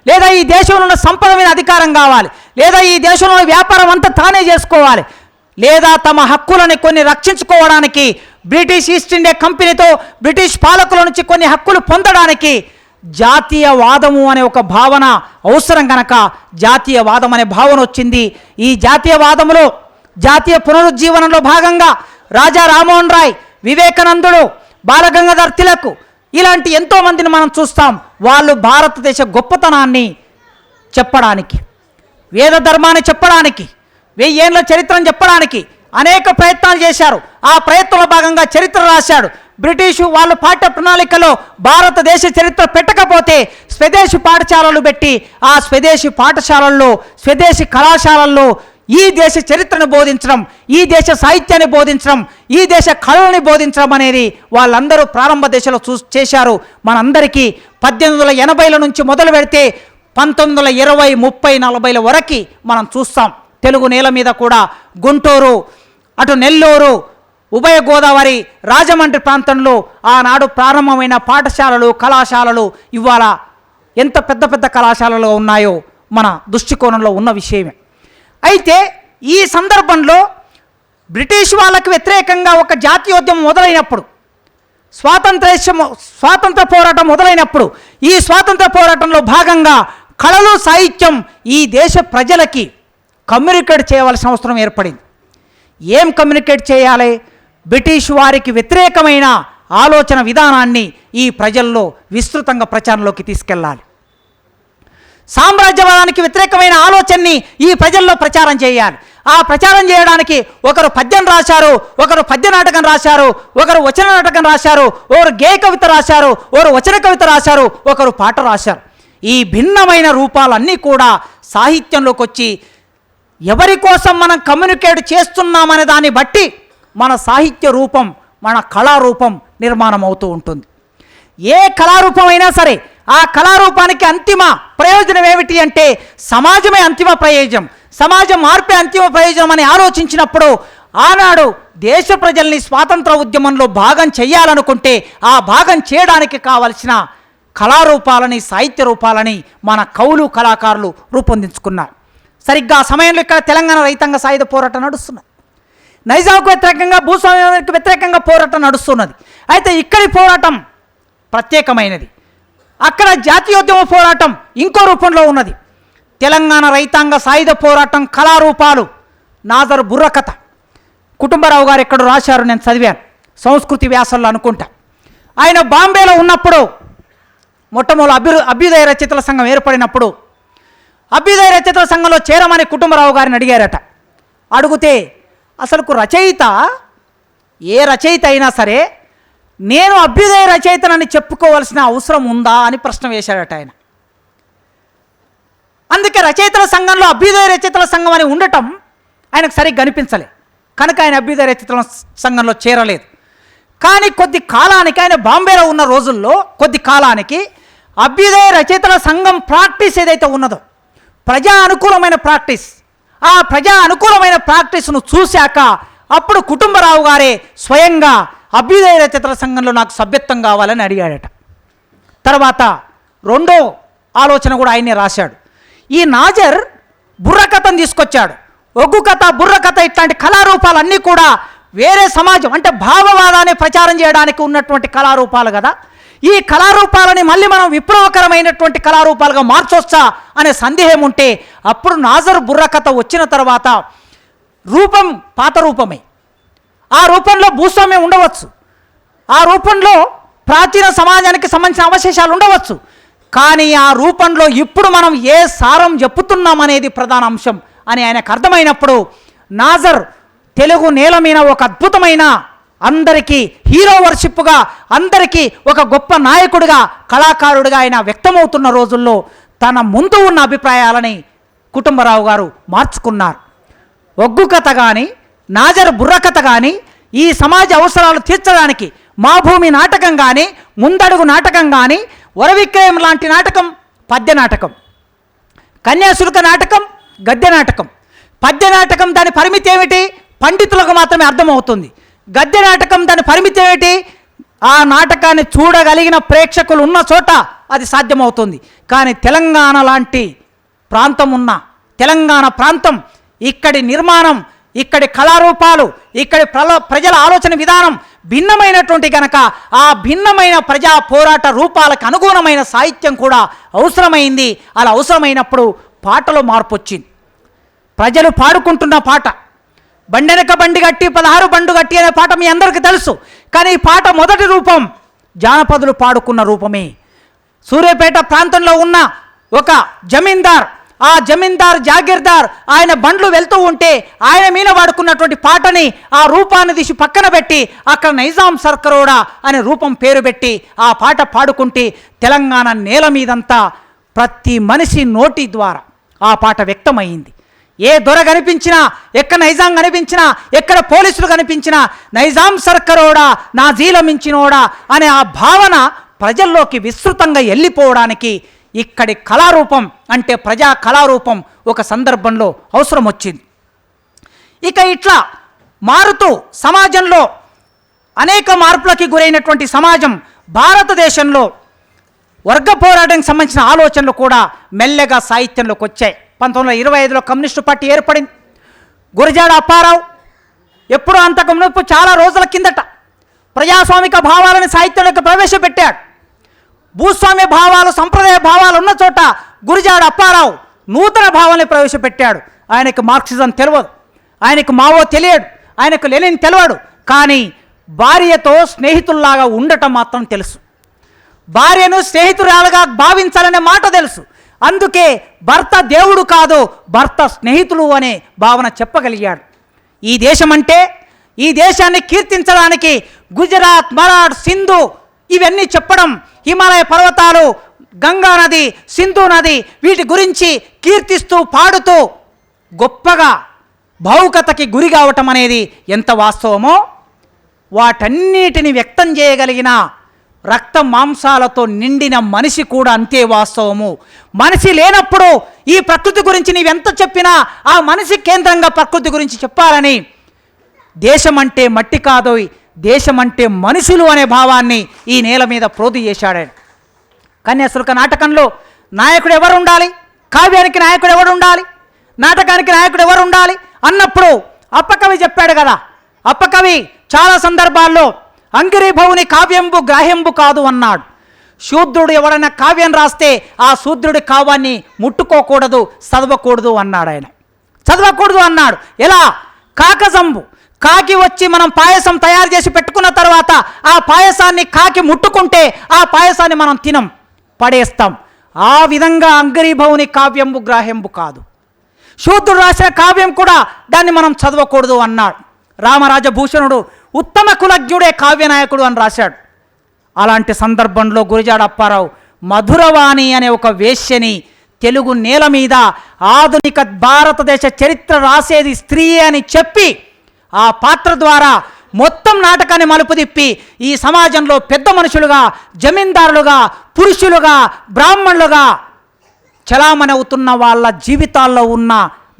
లేదా ఈ దేశంలో ఉన్న సంపద మీద అధికారం కావాలి, లేదా ఈ దేశంలో వ్యాపారం అంతా తానే చేసుకోవాలి, లేదా తమ హక్కులని కొన్ని రక్షించుకోవడానికి బ్రిటిష్ ఈస్ట్ ఇండియా కంపెనీతో బ్రిటిష్ పాలకుల నుంచి కొన్ని హక్కులు పొందడానికి జాతీయవాదము అనే ఒక భావన అవసరం కనుక జాతీయవాదం అనే భావన వచ్చింది. ఈ జాతీయవాదములో, జాతీయ పునరుజ్జీవనంలో భాగంగా రాజా రామ్మోహన్ రాయ్, వివేకానందుడు, బాలగంగాధర్ తిలక్ ఇలాంటి ఎంతోమందిని మనం చూస్తాం. వాళ్ళు భారతదేశ గొప్పతనాన్ని చెప్పడానికి, వేద ధర్మాన్ని చెప్పడానికి, 1000 ఏళ్ల చరిత్రను చెప్పడానికి అనేక ప్రయత్నాలు చేశారు. ఆ ప్రయత్నంలో భాగంగా చరిత్ర రాశాడు. బ్రిటిషు వాళ్ళు పాఠ్య ప్రణాళికలో భారతదేశ చరిత్ర పెట్టకపోతే స్వదేశీ పాఠశాలలు పెట్టి ఆ స్వదేశీ పాఠశాలల్లో, స్వదేశీ కళాశాలల్లో ఈ దేశ చరిత్రను బోధించడం, ఈ దేశ సాహిత్యాన్ని బోధించడం, ఈ దేశ కళలని బోధించడం అనేది వాళ్ళందరూ ప్రారంభ దశలో చేశారు. మనందరికీ 1880ల నుంచి మొదలు పెడితే 1920, 30, 40ల వరకు మనం చూస్తాం. తెలుగు నేల మీద కూడా గుంటూరు, అటు నెల్లూరు, ఉభయ గోదావరి, రాజమండ్రి ప్రాంతంలో ఆనాడు ప్రారంభమైన పాఠశాలలు, కళాశాలలు ఇవాళ ఎంత పెద్ద పెద్ద కళాశాలలో ఉన్నాయో మన దృష్టికోణంలో ఉన్న విషయమే. అయితే ఈ సందర్భంలో బ్రిటిష్ వాళ్ళకి వ్యతిరేకంగా ఒక జాతీయోద్యమం మొదలైనప్పుడు, స్వాతంత్ర పోరాటం మొదలైనప్పుడు, ఈ స్వాతంత్ర పోరాటంలో భాగంగా కళలు, సాహిత్యం ఈ దేశ ప్రజలకి కమ్యూనికేట్ చేయవలసిన అవసరం ఏర్పడింది. ఏం కమ్యూనికేట్ చేయాలి? బ్రిటిష్ వారికి వ్యతిరేకమైన ఆలోచన విధానాన్ని ఈ ప్రజల్లో విస్తృతంగా ప్రచారంలోకి తీసుకెళ్ళాలి. సామ్రాజ్యవాదానికి వ్యతిరేకమైన ఆలోచనని ఈ ప్రజల్లో ప్రచారం చేయాలి. ఆ ప్రచారం చేయడానికి ఒకరు పద్యం రాశారు, ఒకరు పద్య నాటకం రాశారు, ఒకరు వచన నాటకం రాశారు, ఒకరు గేయ కవిత రాశారు, ఒకరు వచన కవిత రాశారు, ఒకరు పాట రాశారు. ఈ భిన్నమైన రూపాలన్నీ కూడా సాహిత్యంలోకి వచ్చి ఎవరి కోసం మనం కమ్యూనికేట్ చేస్తున్నామనే దాన్ని బట్టి మన సాహిత్య రూపం, మన కళారూపం నిర్మాణం అవుతూ ఉంటుంది. ఏ కళారూపం అయినా సరే ఆ కళారూపానికి అంతిమ ప్రయోజనం ఏమిటి అంటే సమాజమే అంతిమ ప్రయోజనం, సమాజం మార్పే అంతిమ ప్రయోజనం అని ఆలోచించినప్పుడు ఆనాడు దేశ ప్రజల్ని స్వాతంత్ర ఉద్యమంలో భాగం చేయాలనుకుంటే ఆ భాగం చేయడానికి కావలసిన కళారూపాలని, సాహిత్య రూపాలని మన కవులు, కళాకారులు రూపొందించుకున్నారు. సరిగ్గా ఆ సమయంలో ఇక్కడ తెలంగాణ రైతాంగ సాయుధ పోరాటం నడుస్తున్నది. నైజాంకు వ్యతిరేకంగా, భూస్వామ్యానికి వ్యతిరేకంగా పోరాటం నడుస్తున్నది. అయితే ఇక్కడి పోరాటం ప్రత్యేకమైనది. అక్కడ జాతీయోద్యమ పోరాటం ఇంకో రూపంలో ఉన్నది. తెలంగాణ రైతాంగ సాయుధ పోరాటం కళారూపాలు నాదర్ బుర్రకథ కుటుంబరావు గారు ఎక్కడో రాశారు, నేను చదివాను, సంస్కృతి వ్యాసంలో అనుకుంటా. ఆయన బాంబేలో ఉన్నప్పుడు మొట్టమొదటి అభ్యుదయ రచయితల సంఘం ఏర్పడినప్పుడు అభ్యుదయ రచయితల సంఘంలో చేరమని కుటుంబరావు గారిని అడిగారట. అడిగితే అసలుకు రచయిత, ఏ రచయిత అయినా సరే నేను అభ్యుదయ రచయితనని చెప్పుకోవాల్సిన అవసరం ఉందా అని ప్రశ్న వేశాడట ఆయన. అందుకే రచయితల సంఘంలో అభ్యుదయ రచయితల సంఘం అని ఉండటం ఆయనకు సరిగ్గా కనిపించలే, కనుక ఆయన అభ్యుదయ రచయితల సంఘంలో చేరలేదు. కానీ కొద్ది కాలానికి, ఆయన బాంబేలో ఉన్న రోజుల్లో కొద్ది కాలానికి అభ్యుదయ రచయితల సంఘం ప్రాక్టీస్ ఏదైతే ఉన్నదో, ప్రజా అనుకూలమైన ప్రాక్టీస్, ఆ ప్రజా అనుకూలమైన ప్రాక్టీస్ను చూశాక అప్పుడు కుటుంబరావు గారే స్వయంగా అభ్యుదయ రచయితల సంఘంలో నాకు సభ్యత్వం కావాలని అడిగాడట. తర్వాత రెండో ఆలోచన కూడా ఆయనే రాశాడు. ఈ నాజర్ బుర్రకథను తీసుకొచ్చాడు. ఒగ్గు కథ, బుర్రకథ ఇట్లాంటి కళారూపాలన్నీ కూడా వేరే సమాజం అంటే భావవాదాన్ని ప్రచారం చేయడానికి ఉన్నటువంటి కళారూపాలు కదా. ఈ కళారూపాలని మళ్ళీ మనం విప్లవకరమైనటువంటి కళారూపాలుగా మార్చొచ్చా అనే సందేహం ఉంటే అప్పుడు నాజర్ బుర్రకథ వచ్చిన తర్వాత రూపం పాత రూపమే, ఆ రూపంలో భూస్వామ్యం ఉండవచ్చు, ఆ రూపంలో ప్రాచీన సమాజానికి సంబంధించిన అవశేషాలు ఉండవచ్చు, కానీ ఆ రూపంలో ఇప్పుడు మనం ఏ సారం చెప్పుతున్నాం అనేది ప్రధాన అంశం అని ఆయనకు అర్థమైనప్పుడు నాజర్ తెలుగు నేల మీద ఒక అద్భుతమైన, అందరికీ హీరో వర్షిప్గా, అందరికీ ఒక గొప్ప నాయకుడిగా, కళాకారుడిగా ఆయన వ్యక్తమవుతున్న రోజుల్లో తన ముందు ఉన్న అభిప్రాయాలని కుటుంబరావు గారు మార్చుకున్నారు. ఒగ్గు కథ కానీ, నాజర్ బుర్రకథ కానీ, ఈ సమాజ అవసరాలు తీర్చడానికి మా భూమి నాటకం కానీ, ముందడుగు నాటకం కానీ, వరవిక్రయం లాంటి నాటకం పద్య నాటకం, కన్యాశుల్క నాటకం గద్య నాటకం. పద్య నాటకం దాని పరిమితి ఏమిటి? పండితులకు మాత్రమే అర్థమవుతుంది. గద్య నాటకం దాని పరిమితి ఏమిటి? ఆ నాటకాన్ని చూడగలిగిన ప్రేక్షకులు ఉన్న చోట అది సాధ్యమవుతుంది. కానీ తెలంగాణ లాంటి ప్రాంతం ఉన్న, తెలంగాణ ప్రాంతం, ఇక్కడి నిర్మాణం, ఇక్కడి కళారూపాలు, ఇక్కడి ప్రజల ఆలోచన విధానం భిన్నమైనటువంటి కనుక ఆ భిన్నమైన ప్రజా పోరాట రూపాలకు అనుగుణమైన సాహిత్యం కూడా అవసరమైంది. అలా అవసరమైనప్పుడు పాటలో మార్పు వచ్చింది. ప్రజలు పాడుకుంటున్న పాట, బండెనక బండి గట్టి 16 బండు గట్టి అనే పాట మీ అందరికీ తెలుసు. కానీ ఈ పాట మొదటి రూపం జానపదులు పాడుకున్న రూపమే. సూర్యాపేట ప్రాంతంలో ఉన్న ఒక జమీందార్, ఆ జమీందార్ జాగీర్దార్ ఆయన బండ్లు వెళ్తూ ఉంటే ఆయన మీద వాడుకున్నటువంటి పాటని, ఆ రూపాన్ని తీసి పక్కన పెట్టి అక్కడ నైజాం సర్కరోడా అనే రూపం పేరు పెట్టి ఆ పాట పాడుకుంటే తెలంగాణ నేల మీదంతా ప్రతి మనిషి నోటి ద్వారా ఆ పాట వ్యక్తమైంది. ఏ దొర కనిపించినా, ఎక్కడ నైజాం కనిపించినా, ఎక్కడ పోలీసులు కనిపించినా నైజాం సర్కరోడా నా జీల మించినోడా అనే ఆ భావన ప్రజల్లోకి విస్తృతంగా వెళ్ళిపోవడానికి ఇక్కడి కళారూపం అంటే ప్రజా కళారూపం ఒక సందర్భంలో అవసరం వచ్చింది. ఇక ఇట్లా మారుతూ సమాజంలో అనేక మార్పులకి గురైనటువంటి సమాజం భారతదేశంలో వర్గ పోరాటానికి సంబంధించిన ఆలోచనలు కూడా మెల్లగా సాహిత్యంలోకి వచ్చాయి. 1925లో కమ్యూనిస్టు పార్టీ ఏర్పడింది. గురజాడ అప్పారావు ఎప్పుడో అంతకు మునుపు చాలా రోజుల కిందట ప్రజాస్వామిక భావాలను సాహిత్యంలోకి ప్రవేశపెట్టాడు. భూస్వామ్య భావాలు, సంప్రదాయ భావాలు ఉన్న చోట గురజాడ అప్పారావు నూతన భావాన్ని ప్రవేశపెట్టాడు. ఆయనకు మార్క్సిజం తెలియదు, ఆయనకు మావో తెలియడు, ఆయనకు లెనిన్ తెలియడు, కానీ భార్యతో స్నేహితుల్లాగా ఉండటం మాత్రం తెలుసు. భార్యను స్నేహితురాలుగా భావించాలనే మాట తెలుసు. అందుకే భర్త దేవుడు కాదు, భర్త స్నేహితులు అనే భావన చెప్పగలిగాడు. ఈ దేశం అంటే, ఈ దేశాన్ని కీర్తించడానికి గుజరాత్, మరాఠ్, సింధు ఇవన్నీ చెప్పడం, హిమాలయ పర్వతాలు, గంగా నది, సింధు నది వీటి గురించి కీర్తిస్తూ పాడుతూ గొప్పగా భావుకతకి గురి కావటం అనేది ఎంత వాస్తవమో వాటన్నిటిని వ్యక్తం చేయగలిగిన రక్త మాంసాలతో నిండిన మనిషి కూడా అంతే వాస్తవము. మనిషి లేనప్పుడు ఈ ప్రకృతి గురించి నీవెంత చెప్పినా ఆ మనిషి కేంద్రంగా ప్రకృతి గురించి చెప్పాలని దేశం అంటే మట్టి కాదు, దేశం అంటే మనుషులు అనే భావాన్ని ఈ నేల మీద ప్రోధి చేశాడు. కన్యాశుల్క నాటకంలో నాయకుడు ఎవరు ఉండాలి, కావ్యానికి నాయకుడు ఎవరు ఉండాలి, నాటకానికి నాయకుడు ఎవరు ఉండాలి అన్నప్పుడు అప్పకవి చెప్పాడు కదా. అప్పకవి చాలా సందర్భాల్లో అంగిరీభవుని కావ్యంబు గ్రాహ్యంబు కాదు అన్నాడు. శూద్రుడు ఎవరైనా కావ్యం రాస్తే ఆ శూద్రుడి కావ్యాన్ని ముట్టుకోకూడదు, చదవకూడదు అన్నాడు. ఆయన చదవకూడదు అన్నాడు. ఎలా? కాకజంబు, కాకి వచ్చి మనం పాయసం తయారు చేసి పెట్టుకున్న తర్వాత ఆ పాయసాన్ని కాకి ముట్టుకుంటే ఆ పాయసాన్ని మనం తినం, పడేస్తాం. ఆ విధంగా అంగరీభవుని కావ్యంబు గ్రాహ్యంబు కాదు. శూద్రుడు రాసిన కావ్యం కూడా దాన్ని మనం చదవకూడదు అన్నాడు. రామరాజభూషణుడు ఉత్తమ కులజ్ఞుడే కావ్యనాయకుడు అని రాశాడు. అలాంటి సందర్భంలో గురజాడ అప్పారావు మధురవాణి అనే ఒక వేశ్యని తెలుగు నేల మీద ఆధునిక భారతదేశ చరిత్ర రాసేది స్త్రీ అని చెప్పి ఆ పాత్ర ద్వారా మొత్తం నాటకాన్ని మలుపు తిప్పి ఈ సమాజంలో పెద్ద మనుషులుగా, జమీందారులుగా, పురుషులుగా, బ్రాహ్మణులుగా చలామణి అవుతున్న వాళ్ళ జీవితాల్లో ఉన్న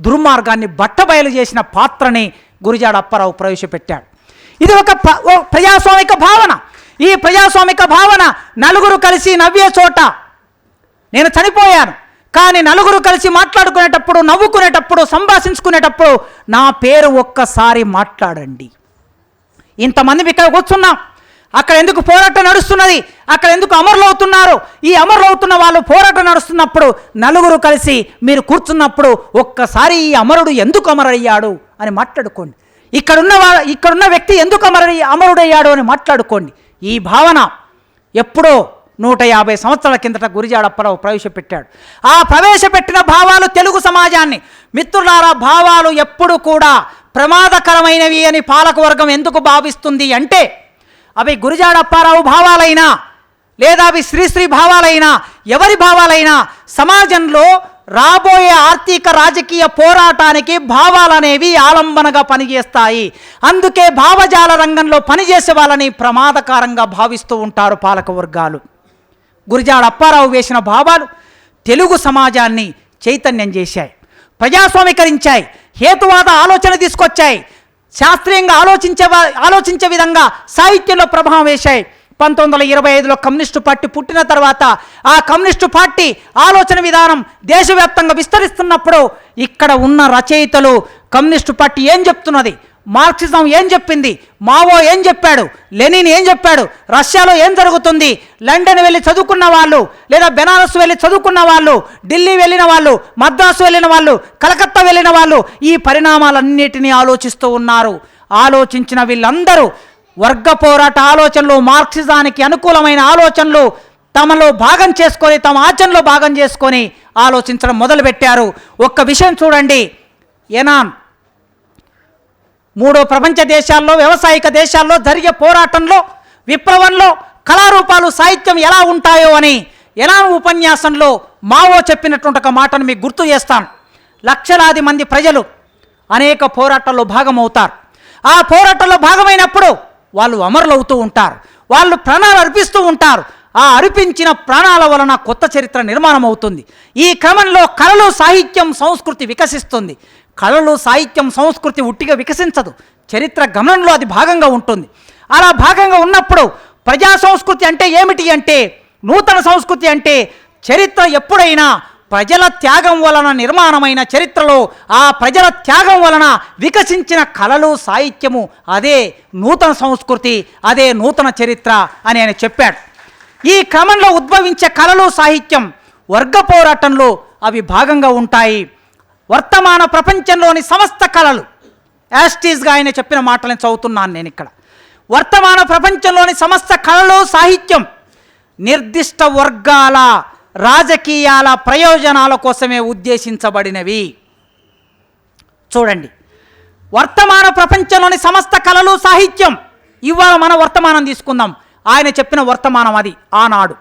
దుర్మార్గాన్ని బట్టబయలు చేసిన పాత్రని గురిజాడ అప్పారావు ప్రవేశపెట్టాడు. ఇది ఒక ప్రజాస్వామిక భావన. ఈ ప్రజాస్వామిక భావన నలుగురు కలిసి నవ్వే చోట. నేను చనిపోయాను, కానీ నలుగురు కలిసి మాట్లాడుకునేటప్పుడు, నవ్వుకునేటప్పుడు, సంభాషించుకునేటప్పుడు నా పేరు ఒక్కసారి మాట్లాడండి. ఇంతమంది ఇక్కడ కూర్చున్నాం. అక్కడ ఎందుకు పోరాటం నడుస్తున్నది? అక్కడ ఎందుకు అమరులు అవుతున్నారు? ఈ అమరులు అవుతున్న వాళ్ళు పోరాటం నడుస్తున్నప్పుడు నలుగురు కలిసి మీరు కూర్చున్నప్పుడు ఒక్కసారి ఈ అమరుడు ఎందుకు అమరయ్యాడు అని మాట్లాడుకోండి. ఇక్కడున్న వ్యక్తి ఎందుకు అమరుడయ్యాడు అని మాట్లాడుకోండి. ఈ భావన ఎప్పుడో 150 సంవత్సరాల కిందట గురిజాడ అప్పారావు ప్రవేశపెట్టాడు. ఆ ప్రవేశపెట్టిన భావాలు తెలుగు సమాజాన్ని, మిత్రులారా, భావాలు ఎప్పుడు కూడా ప్రమాదకరమైనవి అని పాలకవర్గం ఎందుకు భావిస్తుంది అంటే, అవి గురిజాడ అప్పారావు భావాలైనా లేదా అవి శ్రీశ్రీ భావాలైనా, ఎవరి భావాలైనా సమాజంలో రాబోయే ఆర్థిక రాజకీయ పోరాటానికి భావాలనేవి ఆలంబనగా పనిచేస్తాయి. అందుకే భావజాల రంగంలో పనిచేసే వాళ్ళని ప్రమాదకరంగా భావిస్తూ ఉంటారు పాలకవర్గాలు. గురిజాడ అప్పారావు వేసిన భావాలు తెలుగు సమాజాన్ని చైతన్యం చేశాయి, ప్రజాస్వామీకరించాయి, హేతువాద ఆలోచన తీసుకొచ్చాయి, శాస్త్రీయంగా ఆలోచించే విధంగా సాహిత్యంలో ప్రభావం వేశాయి. 1925లో కమ్యూనిస్టు పార్టీ పుట్టిన తర్వాత ఆ కమ్యూనిస్టు పార్టీ ఆలోచన విధానం దేశవ్యాప్తంగా విస్తరిస్తున్నప్పుడు ఇక్కడ ఉన్న రచయితలు కమ్యూనిస్టు పార్టీ ఏం చెప్తున్నది, మార్క్సిజం ఏం చెప్పింది, మావో ఏం చెప్పాడు, లెనిన్ ఏం చెప్పాడు, రష్యాలో ఏం జరుగుతుంది, లండన్ వెళ్ళి చదువుకున్న వాళ్ళు, లేదా బెనారస్ వెళ్ళి చదువుకున్న వాళ్ళు, ఢిల్లీ వెళ్ళిన వాళ్ళు, మద్రాసు వెళ్ళిన వాళ్ళు, కలకత్తా వెళ్ళిన వాళ్ళు ఈ పరిణామాలన్నిటినీ ఆలోచిస్తూ ఉన్నారు. ఆలోచించిన వీళ్ళందరూ వర్గ పోరాట ఆలోచనలు, మార్క్సిజానికి అనుకూలమైన ఆలోచనలు తమలో భాగం చేసుకొని, తమ ఆచరణలో భాగం చేసుకొని ఆలోచించడం మొదలుపెట్టారు. ఒక్క విషయం చూడండి, ఎనాన్ మూడో ప్రపంచ దేశాల్లో, వ్యవసాయిక దేశాల్లో జరిగే పోరాటంలో, విప్లవంలో కళారూపాలు, సాహిత్యం ఎలా ఉంటాయో అని ఎనాన్ ఉపన్యాసంలో మావో చెప్పినటువంటి ఒక మాటను మీకు గుర్తు చేస్తాను. లక్షలాది మంది ప్రజలు అనేక పోరాటాల్లో భాగమవుతారు. ఆ పోరాటంలో భాగమైనప్పుడు వాళ్ళు అమరులవుతూ ఉంటారు, వాళ్ళు ప్రాణాలు అర్పిస్తూ ఉంటారు. ఆ అర్పించిన ప్రాణాల వలన కొత్త చరిత్ర నిర్మాణం అవుతుంది. ఈ క్రమంలో కళలు, సాహిత్యం, సంస్కృతి వికసిస్తుంది. కళలు, సాహిత్యం, సంస్కృతి ఉట్టిగా వికసించదు, చరిత్ర గమనంలో అది భాగంగా ఉంటుంది. అలా భాగంగా ఉన్నప్పుడు ప్రజా సంస్కృతి అంటే ఏమిటి అంటే, నూతన సంస్కృతి అంటే చరిత్ర ఎప్పుడైనా ప్రజల త్యాగం వలన నిర్మాణమైన చరిత్రలో ఆ ప్రజల త్యాగం వలన వికసించిన కళలు, సాహిత్యము అదే నూతన సంస్కృతి, అదే నూతన చరిత్ర అని ఆయన చెప్పాడు. ఈ క్రమంలో ఉద్భవించే కళలు, సాహిత్యం వర్గ పోరాటంలో అవి భాగంగా ఉంటాయి. వర్తమాన ప్రపంచంలోని సమస్త కళలు, యాస్టీస్గా ఆయన చెప్పిన మాటలను చదువుతున్నాను నేను ఇక్కడ. వర్తమాన ప్రపంచంలోని సమస్త కళలు, సాహిత్యం నిర్దిష్ట వర్గాల రాజకీయాల ప్రయోజనాల కోసమే ఉద్దేశించబడినవి. చూడండి, వర్తమాన ప్రపంచంలోని సమస్త కళలు, సాహిత్యం, ఇవాళ మన వర్తమానం తీసుకుందాం, ఆయన చెప్పిన వర్తమానం అది ఆనాడు.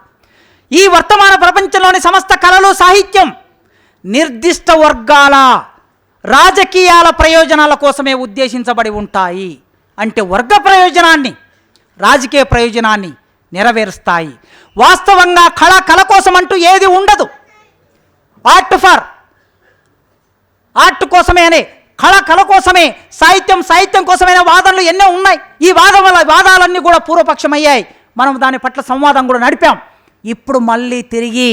ఈ వర్తమాన ప్రపంచంలోని సమస్త కళలు, సాహిత్యం నిర్దిష్ట వర్గాల రాజకీయాల ప్రయోజనాల కోసమే ఉద్దేశించబడి ఉంటాయి. అంటే వర్గ ప్రయోజనాన్ని, రాజకీయ ప్రయోజనాన్ని నెరవేరుస్తాయి. వాస్తవంగా కళ కోసం అంటూ ఏది ఉండదు. ఆర్ట్ కోసమే అనే, కళ కోసమే, సాహిత్యం కోసమైన వాదనలు ఎన్నో ఉన్నాయి. ఈ వాదాలన్నీ కూడా పూర్వపక్షమయ్యాయి. మనం దాని పట్ల సంవాదం కూడా నడిపాం. ఇప్పుడు మళ్ళీ తిరిగి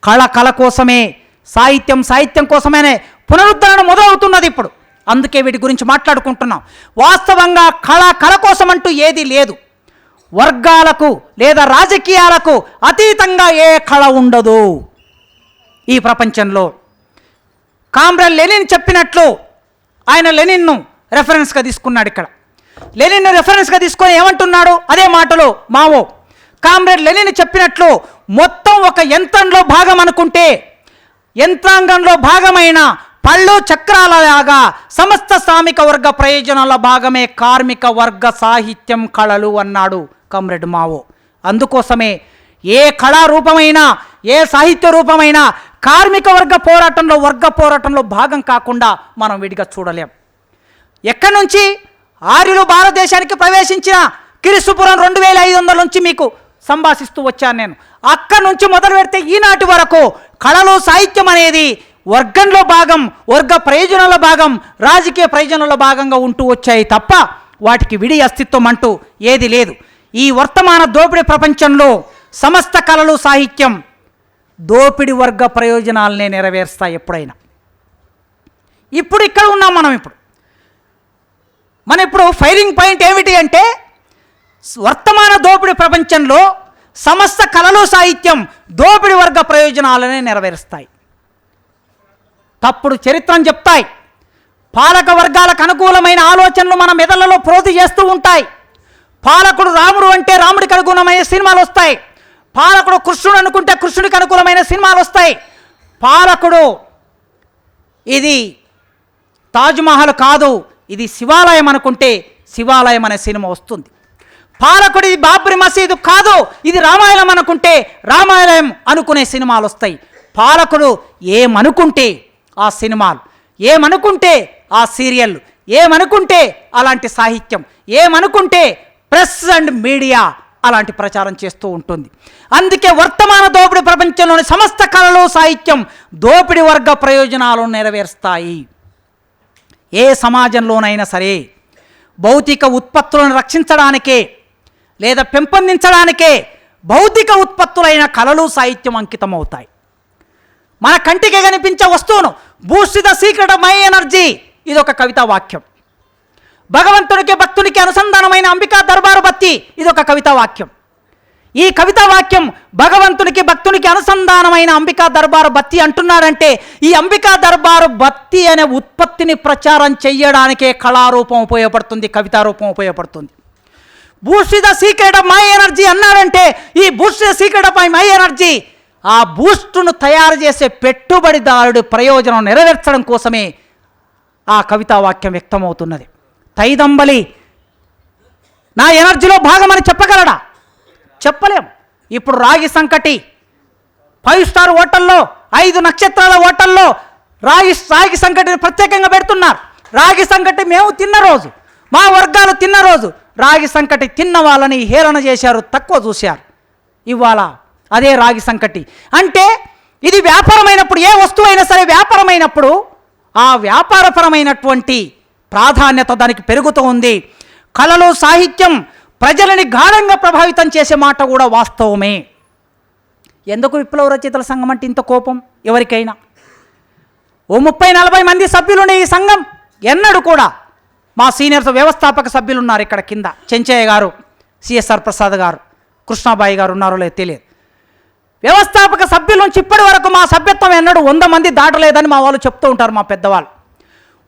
కళ కోసమే, సాహిత్యం కోసమేనే పునరుద్ధరణ మొదలవుతున్నది ఇప్పుడు. అందుకే వీటి గురించి మాట్లాడుకుంటున్నాం. వాస్తవంగా కళ కోసం అంటూ ఏది లేదు. వర్గాలకు లేదా రాజకీయాలకు అతీతంగా ఏ కళ ఉండదు ఈ ప్రపంచంలో. కామ్రేడ్ లెనిన్ చెప్పినట్లు, ఆయన లెనిన్ను రెఫరెన్స్గా తీసుకున్నాడు. ఇక్కడ లెనిన్ను రెఫరెన్స్గా తీసుకొని ఏమంటున్నాడు, అదే మాటలో మావో. కామ్రేడ్ లెనిన్ చెప్పినట్లు మొత్తం ఒక యంత్రంలో భాగం అనుకుంటే, యంత్రాంగంలో భాగమైన పళ్ళు చక్రాలలాగా సమస్త శ్రామిక వర్గ ప్రయోజనాల భాగమే కార్మిక వర్గ సాహిత్యం, కళలు అన్నాడు కామ్రేడ్ మావో. అందుకోసమే ఏ కళారూపమైనా, ఏ సాహిత్య రూపమైనా కార్మిక వర్గ పోరాటంలో భాగం కాకుండా మనం విడిగా చూడలేం. ఎక్కడి నుంచి ఆర్యులు భారతదేశానికి ప్రవేశించిన క్రీస్తుపురం 2500 నుంచి మీకు సంభాషిస్తూ వచ్చాను నేను. అక్కడి నుంచి మొదలు పెడితే ఈనాటి వరకు కళలు, సాహిత్యం అనేది వర్గంలో భాగం, వర్గ ప్రయోజనాల భాగం, రాజకీయ ప్రయోజనాల భాగంగా ఉంటూ వచ్చాయి తప్ప వాటికి విడి అస్తిత్వం అంటూ ఏది లేదు. ఈ వర్తమాన దోపిడీ ప్రపంచంలో సమస్త కళలు, సాహిత్యం దోపిడి వర్గ ప్రయోజనాలనే నెరవేరుస్తాయి ఎప్పుడైనా. ఇప్పుడు ఇక్కడ ఉన్నాం మనం ఇప్పుడు ఫైరింగ్ పాయింట్ ఏమిటి అంటే, వర్తమాన దోపిడీ ప్రపంచంలో సమస్త కళలు, సాహిత్యం దోపిడి వర్గ ప్రయోజనాలనే నెరవేరుస్తాయి. తప్పుడు చరిత్రను చెప్తాయి. పాలక వర్గాలకు అనుకూలమైన ఆలోచనలు మన మెదళ్లలో ప్రోధి చేస్తూ ఉంటాయి. పాలకుడు రాముడు అంటే రాముడికి అనుగుణమైన సినిమాలు వస్తాయి. పాలకుడు కృష్ణుడు అనుకుంటే కృష్ణుడికి అనుకూలమైన సినిమాలు వస్తాయి. పాలకుడు ఇది తాజ్మహల్ కాదు, ఇది శివాలయం అనుకుంటే శివాలయం అనే సినిమా వస్తుంది. పాలకుడు ఇది బాబ్రీ మసీదు కాదు, ఇది రామాయణం అనుకుంటే రామాయణం అనుకునే సినిమాలు వస్తాయి. పాలకుడు ఏమనుకుంటే ఆ సినిమాలు, ఏమనుకుంటే ఆ సీరియళ్ళు, ఏమనుకుంటే అలాంటి సాహిత్యం, ఏమనుకుంటే ప్రెస్ అండ్ మీడియా అలాంటి ప్రచారం చేస్తూ ఉంటుంది. అందుకే వర్తమాన దోపిడీ ప్రపంచంలోని సమస్త కళలు, సాహిత్యం దోపిడీ వర్గ ప్రయోజనాలను నెరవేరుస్తాయి. ఏ సమాజంలోనైనా సరే భౌతిక ఉత్పత్తులను రక్షించడానికే లేదా పెంపొందించడానికే భౌతిక ఉత్పత్తులైన కళలు, సాహిత్యం అంకితమవుతాయి. మన కంటికి కనిపించే వస్తువును Boost the secret of my energy, ఇది ఒక కవితా వాక్యం. భగవంతునికి భక్తునికి అనుసంధానమైన అంబికా దర్బారు బత్తి, ఇది ఒక కవితా వాక్యం. ఈ కవితా వాక్యం భగవంతునికి భక్తునికి అనుసంధానమైన అంబికా దర్బారు బత్తి అంటున్నాడంటే ఈ అంబికా దర్బారు బత్తి అనే ఉత్పత్తిని ప్రచారం చేయడానికే కళారూపం ఉపయోగపడుతుంది, కవితా రూపం ఉపయోగపడుతుంది. Boost the secret of my energy అన్నాడంటే ఈ Boost the secret of my energy ఆ బూస్టును తయారు చేసే పెట్టుబడిదారుడి ప్రయోజనం నెరవేర్చడం కోసమే ఆ కవితా వాక్యం వ్యక్తమవుతున్నది. తైదంబలి నా ఎనర్జీలో భాగమని చెప్పగలడా? చెప్పలేం. ఇప్పుడు రాగి సంకటి 5 స్టార్ హోటల్లో, 5 నక్షత్రాల హోటల్లో రాగి సంకటిని ప్రత్యేకంగా పెడుతున్నారు. రాగి సంకటి మేము తిన్న రోజు, మా వర్గాలు తిన్న రోజు రాగి సంకటి తిన్న వాళ్ళని హేళన చేశారు, తక్కువ చూశారు. ఇవాళ అదే రాగి సంకటి అంటే ఇది వ్యాపారమైనప్పుడు, ఏ వస్తువు అయినా సరే వ్యాపారమైనప్పుడు ఆ వ్యాపారపరమైనటువంటి ప్రాధాన్యత దానికి పెరుగుతూ ఉంది. కళలు, సాహిత్యం ప్రజలని గాఢంగా ప్రభావితం చేసే మాట కూడా వాస్తవమే. ఎందుకు విప్లవ రచయితల సంఘం అంటే ఇంత కోపం ఎవరికైనా? ఓ 30-40 మంది సభ్యులుండే ఈ సంఘం ఎన్నడూ కూడా, మా సీనియర్స్ వ్యవస్థాపక సభ్యులు ఉన్నారు ఇక్కడ కింద, చెంచయ్య గారు, సిఎస్ఆర్ ప్రసాద్ గారు, కృష్ణాబాయి గారు ఉన్నారో లేదు తెలియదు. వ్యవస్థాపక సభ్యుల నుంచి ఇప్పటి వరకు మా సభ్యత్వం ఎన్నడూ 100 మంది దాటలేదని మా వాళ్ళు చెప్తూ ఉంటారు, మా పెద్దవాళ్ళు.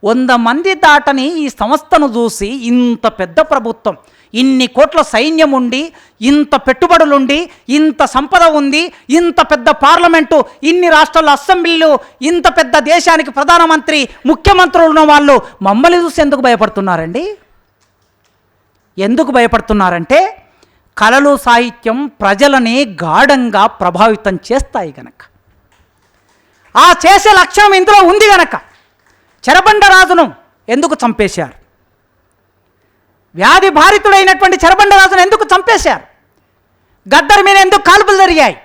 100 మంది దాటని ఈ సంస్థను చూసి ఇంత పెద్ద ప్రభుత్వం, ఇన్ని కోట్ల సైన్యం ఉండి, ఇంత పెట్టుబడులుండి, ఇంత సంపద ఉంది, ఇంత పెద్ద పార్లమెంటు, ఇన్ని రాష్ట్రాల అసెంబ్లీలు, ఇంత పెద్ద దేశానికి ప్రధానమంత్రి, ముఖ్యమంత్రులు ఉన్న వాళ్ళు మమ్మల్ని చూసి ఎందుకు భయపడుతున్నారండి? ఎందుకు భయపడుతున్నారంటే కళలు, సాహిత్యం ప్రజలని గాఢంగా ప్రభావితం చేస్తాయి గనక, ఆ చేసే లక్ష్యం ఇందులో ఉంది గనక. చెరబండరాజును ఎందుకు చంపేశారు? వ్యాధి బాధితుడైనటువంటి చెరబండరాజును ఎందుకు చంపేశారు? గద్దర్ మీద ఎందుకు కాల్పులు జరిగాయి?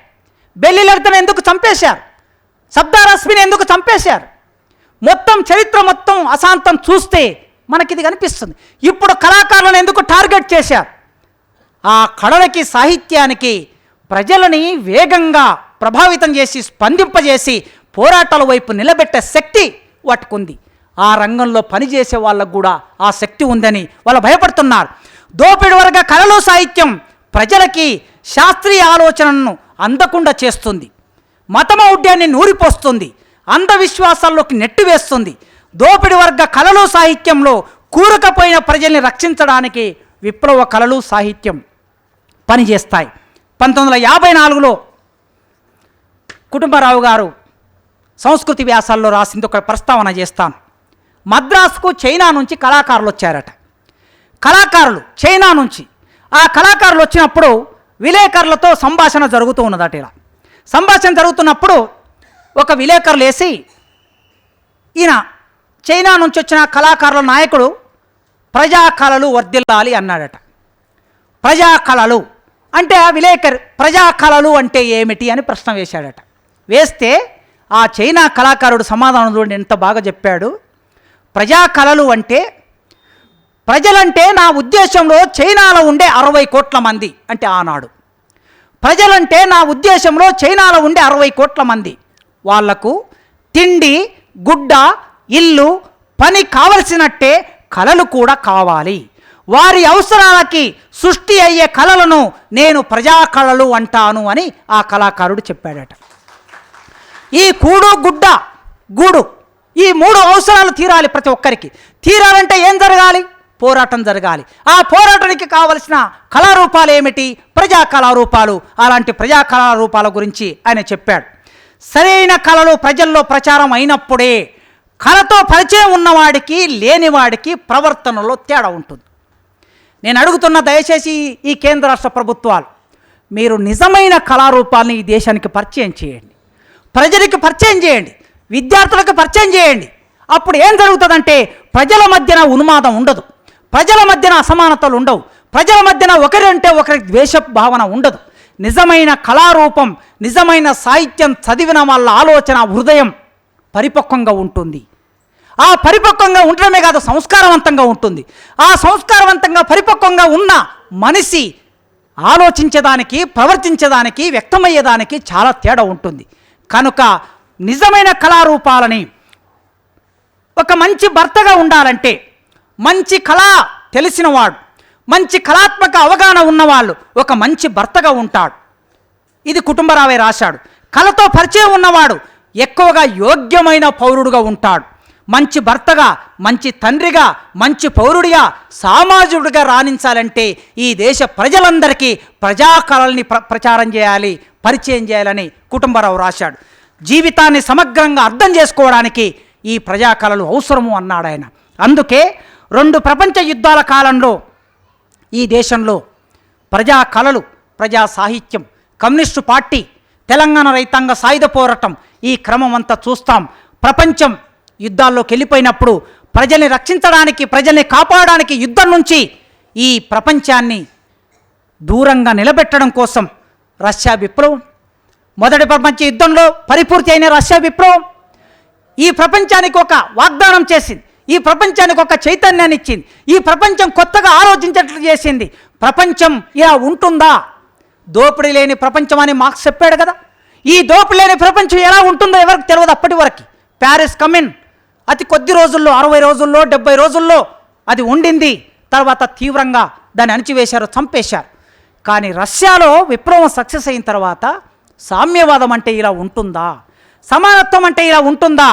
బెల్లిలెడతను ఎందుకు చంపేశారు? సర్దార్ రస్మిని ఎందుకు చంపేశారు? మొత్తం చరిత్ర మొత్తం అశాంతం చూస్తే మనకిది కనిపిస్తుంది. ఇప్పుడు కళాకారులను ఎందుకు టార్గెట్ చేశారు? ఆ కళలకి, సాహిత్యానికి ప్రజలని వేగంగా ప్రభావితం చేసి, స్పందింపజేసి పోరాటాల వైపు నిలబెట్టే శక్తి వాటికుంది. ఆ రంగంలో పనిచేసే వాళ్ళకు కూడా ఆ శక్తి ఉందని వాళ్ళు భయపడుతున్నారు. దోపిడి వర్గ కళలు, సాహిత్యం ప్రజలకి శాస్త్రీయ ఆలోచనను అందకుండా చేస్తుంది, మతమౌఢ్యాన్ని నూరిపోస్తుంది, అంధవిశ్వాసాల్లోకి నెట్టివేస్తుంది. దోపిడి వర్గ కళలు, సాహిత్యంలో కూరుకుపోయిన ప్రజల్ని రక్షించడానికి విప్లవ కళలు, సాహిత్యం పనిచేస్తాయి. 1954లో కుటుంబరావు గారు సంస్కృతి వ్యాసాల్లో రాసింది ఒక ప్రస్తావన చేస్తాను. మద్రాసుకు చైనా నుంచి కళాకారులు వచ్చారట. కళాకారులు చైనా నుంచి, ఆ కళాకారులు వచ్చినప్పుడు విలేకరులతో సంభాషణ జరుగుతూ ఉన్నదట. ఇలా సంభాషణ జరుగుతున్నప్పుడు ఒక విలేకరులు వేసి, ఈయన చైనా నుంచి వచ్చిన కళాకారుల నాయకుడు ప్రజా కళలు వర్ధిల్లాలి అన్నాడట. ప్రజా కళలు అంటే ఆ విలేకరు ప్రజా కళలు అంటే ఏమిటి అని ప్రశ్న వేశాడట. వేస్తే ఆ చైనా కళాకారుడు సమాధానం చూడండి ఎంత బాగా చెప్పాడు. ప్రజా కళలు అంటే, ప్రజలంటే నా ఉద్దేశంలో చైనాలో ఉండే 60 కోట్ల మంది అంటే ఆనాడు. ప్రజలంటే నా ఉద్దేశంలో చైనాలో ఉండే 60 కోట్ల మంది. వాళ్లకు తిండి, గుడ్డ, ఇల్లు, పని కావలసినట్టే కళలు కూడా కావాలి. వారి అవసరాలకి సృష్టి అయ్యే కళలను నేను ప్రజా కళలు అంటాను అని ఆ కళాకారుడు చెప్పాడట. ఈ కూడు, గుడ్డ, గూడు, ఈ 3 అవసరాలు తీరాలి. ప్రతి ఒక్కరికి తీరాలంటే ఏం జరగాలి? పోరాటం జరగాలి. ఆ పోరాటానికి కావలసిన కళారూపాలు ఏమిటి? ప్రజా కళారూపాలు. అలాంటి ప్రజా కళారూపాల గురించి ఆయన చెప్పాడు. సరైన కళలు ప్రజల్లో ప్రచారం అయినప్పుడే కళతో పరిచయం ఉన్నవాడికి లేనివాడికి ప్రవర్తనలో తేడా ఉంటుంది. నేను అడుగుతున్న దయచేసి ఈ కేంద్ర రాష్ట్ర ప్రభుత్వాలు, మీరు నిజమైన కళారూపాలని ఈ దేశానికి పరిచయం చేయండి, ప్రజలకు పరిచయం చేయండి, విద్యార్థులకు పరిచయం చేయండి. అప్పుడు ఏం జరుగుతుందంటే ప్రజల మధ్యన ఉన్మాదం ఉండదు, ప్రజల మధ్యన అసమానతలు ఉండవు, ప్రజల మధ్యన ఒకరంటే ఒకరి ద్వేష భావన ఉండదు. నిజమైన కళారూపం, నిజమైన సాహిత్యం చదివిన వాళ్ళ ఆలోచన, హృదయం పరిపక్వంగా ఉంటుంది. ఆ పరిపక్వంగా ఉండడమే కాదు, సంస్కారవంతంగా ఉంటుంది. ఆ సంస్కారవంతంగా పరిపక్వంగా ఉన్న మనిషి ఆలోచించేదానికి, ప్రవర్తించేదానికి, వ్యక్తమయ్యేదానికి చాలా తేడా ఉంటుంది. కనుక నిజమైన కళారూపాలని, ఒక మంచి భర్తగా ఉండాలంటే మంచి కళ తెలిసినవాడు, మంచి కళాత్మక అవగాహన ఉన్నవాళ్ళు ఒక మంచి భర్తగా ఉంటాడు. ఇది కుటుంబరావే రాశాడు. కళతో పరిచయం ఉన్నవాడు ఎక్కువగా యోగ్యమైన పౌరుడుగా ఉంటాడు. మంచి భర్తగా, మంచి తండ్రిగా, మంచి పౌరుడిగా, సామాజికుడిగా రాణించాలంటే ఈ దేశ ప్రజలందరికీ ప్రజా కళల్ని ప్రచారం చేయాలి, పరిచయం చేయాలని కుటుంబరావు రాశాడు. జీవితాన్ని సమగ్రంగా అర్థం చేసుకోవడానికి ఈ ప్రజా కళలు అవసరము అన్నాడు ఆయన. అందుకే 2 ప్రపంచ యుద్ధాల కాలంలో ఈ దేశంలో ప్రజా కళలు, ప్రజా సాహిత్యం, కమ్యూనిస్టు పార్టీ, తెలంగాణ రైతాంగ సాయుధ పోరాటం, ఈ క్రమం అంతా చూస్తాం. ప్రపంచం యుద్ధాల్లోకి వెళ్ళిపోయినప్పుడు ప్రజల్ని రక్షించడానికి, ప్రజల్ని కాపాడడానికి యుద్ధం నుంచి ఈ ప్రపంచాన్ని దూరంగా నిలబెట్టడం కోసం రష్యా విప్లవం, మొదటి ప్రపంచ యుద్ధంలో పరిపూర్తి అయిన రష్యా విప్లవం ఈ ప్రపంచానికి ఒక వాగ్దానం చేసింది, ఈ ప్రపంచానికి ఒక చైతన్యాన్ని ఇచ్చింది, ఈ ప్రపంచం కొత్తగా ఆలోచించేట్లు చేసింది. ప్రపంచం ఇలా ఉంటుందా? దోపిడీ లేని ప్రపంచం అని మార్క్స్ చెప్పాడు కదా. ఈ దోపిడీ లేని ప్రపంచం ఎలా ఉంటుందో ఎవరికి తెలియదు. అప్పటి వరకు ప్యారిస్ కమిన్ అతి కొద్ది రోజుల్లో, 60 రోజుల్లో, 70 రోజుల్లో అది ఉండింది. తర్వాత తీవ్రంగా దాన్ని అణిచివేశారు, చంపేశారు. కానీ రష్యాలో విప్లవం సక్సెస్ అయిన తర్వాత సామ్యవాదం అంటే ఇలా ఉంటుందా, సమానత్వం అంటే ఇలా ఉంటుందా,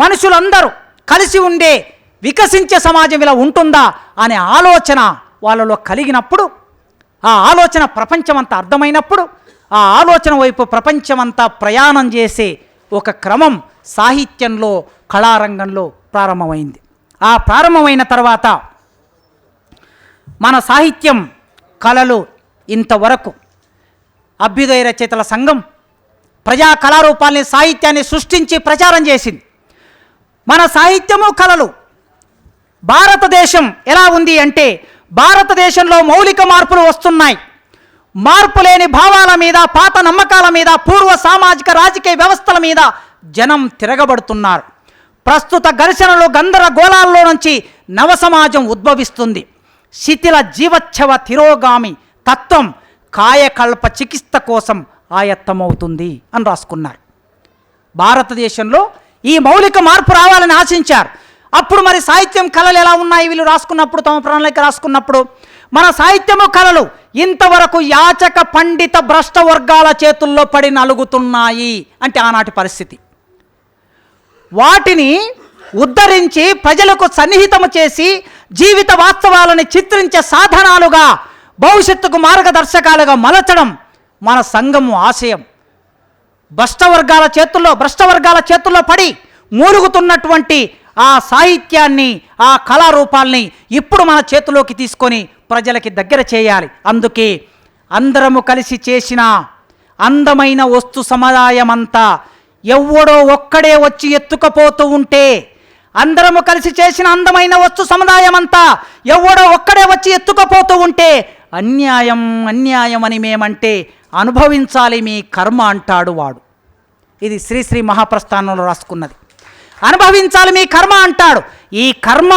మనుషులందరూ కలిసి ఉండే వికసించే సమాజం ఇలా ఉంటుందా అనే ఆలోచన వాళ్ళలో కలిగినప్పుడు, ఆ ఆలోచన ప్రపంచమంతా అర్థమైనప్పుడు, ఆ ఆలోచన వైపు ప్రపంచమంతా ప్రయాణం చేసే ఒక క్రమం సాహిత్యంలో, కళారంగంలో ప్రారంభమైంది. ఆ ప్రారంభమైన తర్వాత మన సాహిత్యం, కళలు ఇంతవరకు అభ్యుదయ రచయితల సంఘం ప్రజా కళారూపాల్ని, సాహిత్యాన్ని సృష్టించి ప్రచారం చేసింది. మన సాహిత్యము, కళలు భారతదేశం ఎలా ఉంది అంటే భారతదేశంలో మౌలిక మార్పులు వస్తున్నాయి. మార్పు లేని భావాల మీద, పాత నమ్మకాల మీద, పూర్వ సామాజిక రాజకీయ వ్యవస్థల మీద జనం తిరగబడుతున్నారు. ప్రస్తుత ఘర్షణలు, గందరగోళాల్లో నుంచి నవ సమాజం ఉద్భవిస్తుంది. శిథిల జీవచ్ఛవ తిరోగామి తత్వం కాయకల్ప చికిత్స కోసం ఆయత్తమవుతుంది అని రాసుకున్నారు. భారతదేశంలో ఈ మౌలిక మార్పు రావాలని ఆశించారు. అప్పుడు మరి సాహిత్యం, కళలు ఎలా ఉన్నాయి? వీళ్ళు రాసుకున్నప్పుడు, తమ ప్రణాళిక రాసుకున్నప్పుడు మన సాహిత్యము, కళలు ఇంతవరకు యాచక పండిత భ్రష్ట వర్గాల చేతుల్లో పడి నలుగుతున్నాయి అంటే ఆనాటి పరిస్థితి. వాటిని ఉద్ధరించి ప్రజలకు సన్నిహితము చేసి జీవిత వాస్తవాలను చిత్రించే సాధనాలుగా, భవిష్యత్తుకు మార్గదర్శకాలుగా మలచడం మన సంఘము ఆశయం. భ్రష్ట వర్గాల చేతుల్లో పడి మూలుగుతున్నటువంటి ఆ సాహిత్యాన్ని, ఆ కళారూపాల్ని ఇప్పుడు మన చేతిలోకి తీసుకొని ప్రజలకి దగ్గర చేయాలి. అందుకే అందరము కలిసి చేసిన అందమైన వస్తు సముదాయమంతా ఎవడో ఒక్కడే వచ్చి ఎత్తుకపోతూ ఉంటే, అందరము కలిసి చేసిన అందమైన వస్తు సముదాయమంతా ఎవడో ఒక్కడే వచ్చి ఎత్తుకపోతూ ఉంటే అన్యాయం అన్యాయం అని మేమంటే అనుభవించాలి మీ కర్మ అంటాడు వాడు. ఇది శ్రీశ్రీ మహాప్రస్థానంలో రాసుకున్నది. అనుభవించాలి మీ కర్మ అంటాడు. ఈ కర్మ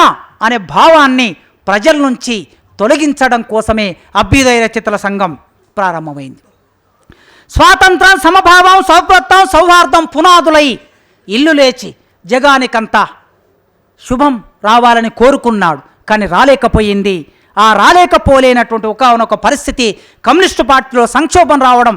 అనే భావాన్ని ప్రజల నుంచి తొలగించడం కోసమే అభ్యుదయ రచయితల సంఘం ప్రారంభమైంది. స్వాతంత్రం, సమభావం, సౌభ్రత్వం, సౌహార్దం పునాదులై ఇల్లు లేచి జగానికంతా శుభం రావాలని కోరుకున్నాడు. కానీ రాలేకపోయింది. ఆ రాలేకపోలేనటువంటి ఒకనొక పరిస్థితి కమ్యూనిస్టు పార్టీలో సంక్షోభం రావడం,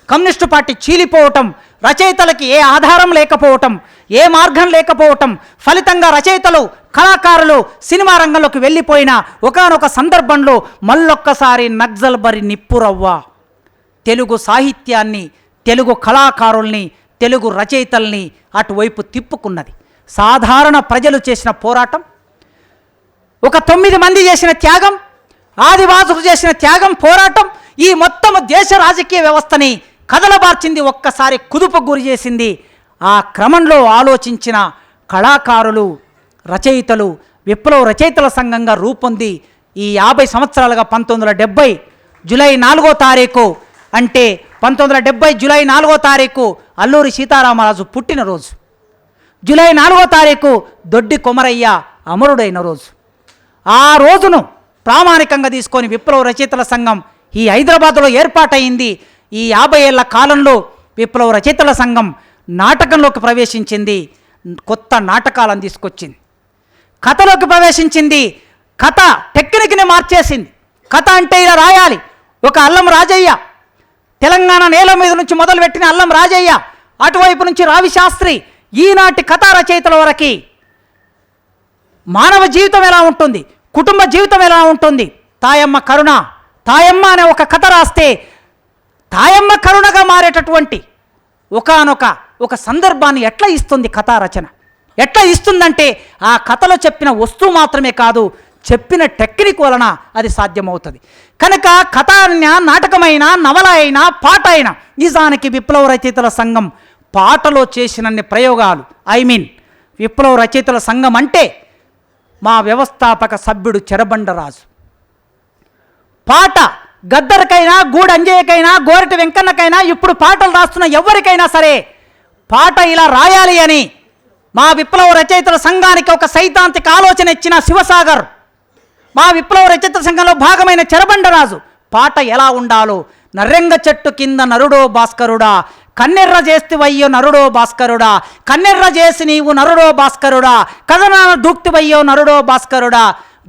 కమ్యూనిస్టు పార్టీ చీలిపోవటం, రచయితలకి ఏ ఆధారం లేకపోవటం, ఏ మార్గం లేకపోవటం, ఫలితంగా రచయితలు, కళాకారులు సినిమా రంగంలోకి వెళ్ళిపోయిన ఒకనొక సందర్భంలో మళ్ళొక్కసారి నక్సల్బరి నిప్పురవ్వ తెలుగు సాహిత్యాన్ని, తెలుగు కళాకారుల్ని, తెలుగు రచయితల్ని అటువైపు తిప్పుకున్నది. సాధారణ ప్రజలు చేసిన పోరాటం, ఒక 9 మంది చేసిన త్యాగం, ఆదివాసులు చేసిన త్యాగం, పోరాటం ఈ మొత్తం దేశ రాజకీయ వ్యవస్థని కదలబార్చింది, ఒక్కసారి కుదుపు గురి చేసింది. ఆ క్రమంలో ఆలోచించిన కళాకారులు, రచయితలు విప్లవ రచయితల సంఘంగా రూపొంది ఈ 50 సంవత్సరాలుగా 1970 జూలై 4వ తారీఖు అంటే 1970 జూలై 4వ తారీఖు అల్లూరి సీతారామరాజు పుట్టినరోజు. జూలై 4వ తారీఖు దొడ్డి కొమరయ్య అమరుడైన రోజు. ఆ రోజును ప్రామాణికంగా తీసుకొని విప్లవ రచయితల సంఘం ఈ హైదరాబాద్లో ఏర్పాటైంది. ఈ 50 ఏళ్ల కాలంలో విప్లవ రచయితల సంఘం నాటకంలోకి ప్రవేశించింది. కొత్త నాటకాలను తీసుకొచ్చింది, కథలోకి ప్రవేశించింది, కథ టెక్నిక్ని మార్చేసింది. కథ అంటే ఇలా రాయాలి. ఒక అల్లం రాజయ్య, తెలంగాణ నేల మీద నుంచి మొదలుపెట్టిన అల్లం రాజయ్య, అటువైపు నుంచి రావి శాస్త్రి, ఈనాటి కథా రచయితల వరకు మానవ జీవితం ఎలా ఉంటుంది, కుటుంబ జీవితం ఎలా ఉంటుంది. తాయమ్మ కరుణ, తాయమ్మ అనే ఒక కథ రాస్తే తాయమ్మ కరుణగా మారేటటువంటి ఒక సందర్భాన్ని ఎట్లా ఇస్తుంది కథా రచన, ఎట్లా ఇస్తుందంటే ఆ కథలో చెప్పిన వస్తువు మాత్రమే కాదు, చెప్పిన టెక్నిక్ వలన అది సాధ్యమవుతుంది. కనుక కథ అయినా, నాటకమైన, నవల అయినా, పాట అయినా, నిజానికి విప్లవ రచయితల సంఘం పాటలో చేసినన్ని ప్రయోగాలు, విప్లవ రచయితల సంఘం అంటే మా వ్యవస్థాపక సభ్యుడు చెరబండరాజు పాట గద్దరికైనా, గూడు అంజయ్యకైనా, గోరటి వెంకన్నకైనా, ఇప్పుడు పాటలు రాస్తున్న ఎవరికైనా సరే పాట ఇలా రాయాలి అని మా విప్లవ రచయితల సంఘానికి ఒక సైద్ధాంతిక ఆలోచన ఇచ్చిన శివసాగర్, మా విప్లవ రచయితల సంఘంలో భాగమైన చెరబండరాజు పాట ఎలా ఉండాలో, నర్రెంగ చెట్టు కింద నరుడో భాస్కరుడా, కన్నెర్ర చేస్తివయ్యో నరుడో భాస్కరుడా, కన్నెర్ర చేసి నీవు నరుడో భాస్కరుడా, కథనాన దూక్తివయ్యో నరుడో భాస్కరుడా,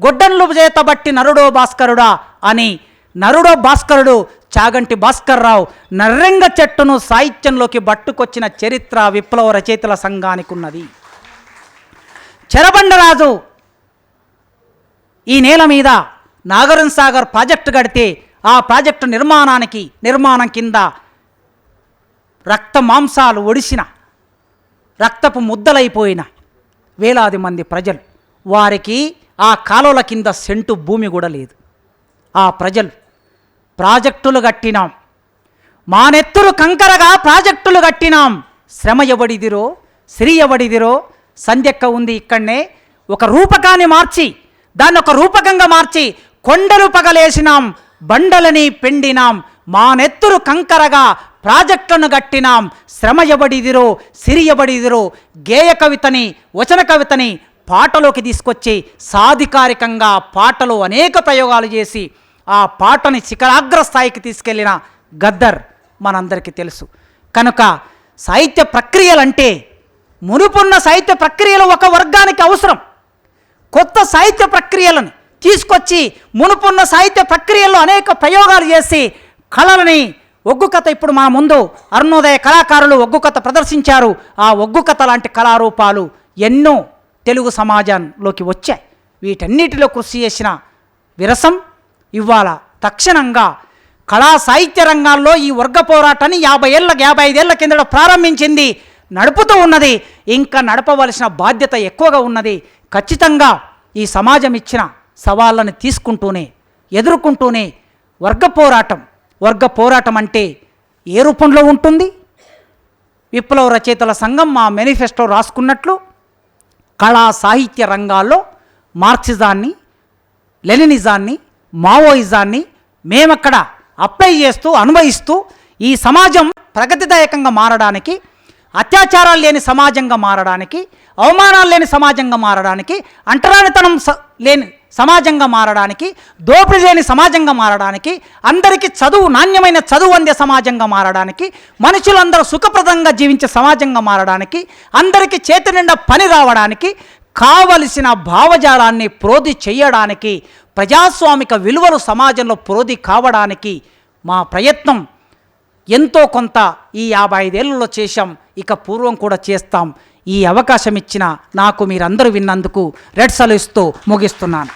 గొడ్డన్లు చేతబట్టి నరుడో భాస్కరుడా అని నరుడో భాస్కరుడు చాగంటి భాస్కర్రావు నర్రెంగ చెట్టును సాహిత్యంలోకి పట్టుకొచ్చిన చరిత్ర విప్లవ రచయితల సంఘానికి ఉన్నది. చెరబండరాజు ఈ నేల మీద నాగార్జున సాగర్ ప్రాజెక్టు కడితే ఆ ప్రాజెక్టు నిర్మాణం కింద రక్త మాంసాలు ఒడిసిన, రక్తపు ముద్దలైపోయిన వేలాది మంది ప్రజలు, వారికి ఆ కాలువల కింద సెంటు భూమి కూడా లేదు. ఆ ప్రజలు ప్రాజెక్టులు కట్టినాం, మానెత్తులు కంకరగా ప్రాజెక్టులు కట్టినాం, శ్రమ ఎవడిదిరో, శ్రీ ఎవడిదిరో. సంధ్యక్క ఉంది ఇక్కడనే, ఒక రూపకాన్ని మార్చి, దాన్ని ఒక రూపకంగా మార్చి కొండలు పగలేసినాం, బండలని పెండినాం, మానెత్తులు కంకరగా ప్రాజెక్టులను కట్టినాం, శ్రమ ఎవడిదిరో, సిరి ఎవడిదిరో. గేయ కవితని, వచన కవితని పాటలోకి తీసుకొచ్చి సాధికారికంగా పాటలో అనేక ప్రయోగాలు చేసి ఆ పాటని శిఖరాగ్ర స్థాయికి తీసుకెళ్లిన గద్దర్ మనందరికీ తెలుసు. కనుక సాహిత్య ప్రక్రియలంటే మునుపున్న సాహిత్య ప్రక్రియలు ఒక వర్గానికి అవసరం. కొత్త సాహిత్య ప్రక్రియలను తీసుకొచ్చి మునుపున్న సాహిత్య ప్రక్రియల్లో అనేక ప్రయోగాలు చేసి కళలని, ఒగ్గు కథ ఇప్పుడు మన ముందు అరుణోదయ కళాకారులు ఒగ్గు కథ ప్రదర్శించారు. ఆ ఒగ్గు కథ లాంటి కళారూపాలు ఎన్నో తెలుగు సమాజంలోకి వచ్చాయి. వీటన్నిటిలో కృషి చేసిన విరసం ఇవాళ తక్షణంగా కళా సాహిత్య రంగాల్లో ఈ వర్గ పోరాటాన్ని 55 ఏళ్ల కిందట ప్రారంభించింది, నడుపుతూ ఉన్నది. ఇంకా నడపవలసిన బాధ్యత ఎక్కువగా ఉన్నది. ఖచ్చితంగా ఈ సమాజం ఇచ్చిన సవాళ్ళని తీసుకుంటూనే, ఎదుర్కొంటూనే వర్గ పోరాటం, వర్గ పోరాటం అంటే ఏ రూపంలో ఉంటుంది? విప్లవ రచయితల సంఘం మా మేనిఫెస్టో రాసుకున్నట్లు కళా సాహిత్య రంగాల్లో మార్క్సిజాన్ని, లెనినిజాన్ని, మావోయిజాన్ని మేమక్కడ అప్లై చేస్తూ అనుభవిస్తూ ఈ సమాజం ప్రగతిదాయకంగా మారడానికి, అత్యాచారాలు లేని సమాజంగా మారడానికి, అవమానాలు లేని సమాజంగా మారడానికి, అంటరానితనం లేని సమాజంగా మారడానికి, దోపిడీ లేని సమాజంగా మారడానికి, అందరికీ చదువు, నాణ్యమైన చదువు అందే సమాజంగా మారడానికి, మనుషులందరూ సుఖప్రదంగా జీవించే సమాజంగా మారడానికి, అందరికీ చేతి నిండా పని రావడానికి, కావలసిన భావజాలాన్ని ప్రోధి చేయడానికి, ప్రజాస్వామిక విలువలు సమాజంలో ప్రోధి కావడానికి మా ప్రయత్నం ఎంతో కొంత ఈ 55 ఏళ్లలో చేశాం. ఇక పూర్వం కూడా చేస్తాం. ఈ అవకాశం ఇచ్చిన నాకు మీరందరూ విన్నందుకు రెడ్ సలు ఇస్తూ ముగిస్తున్నాను.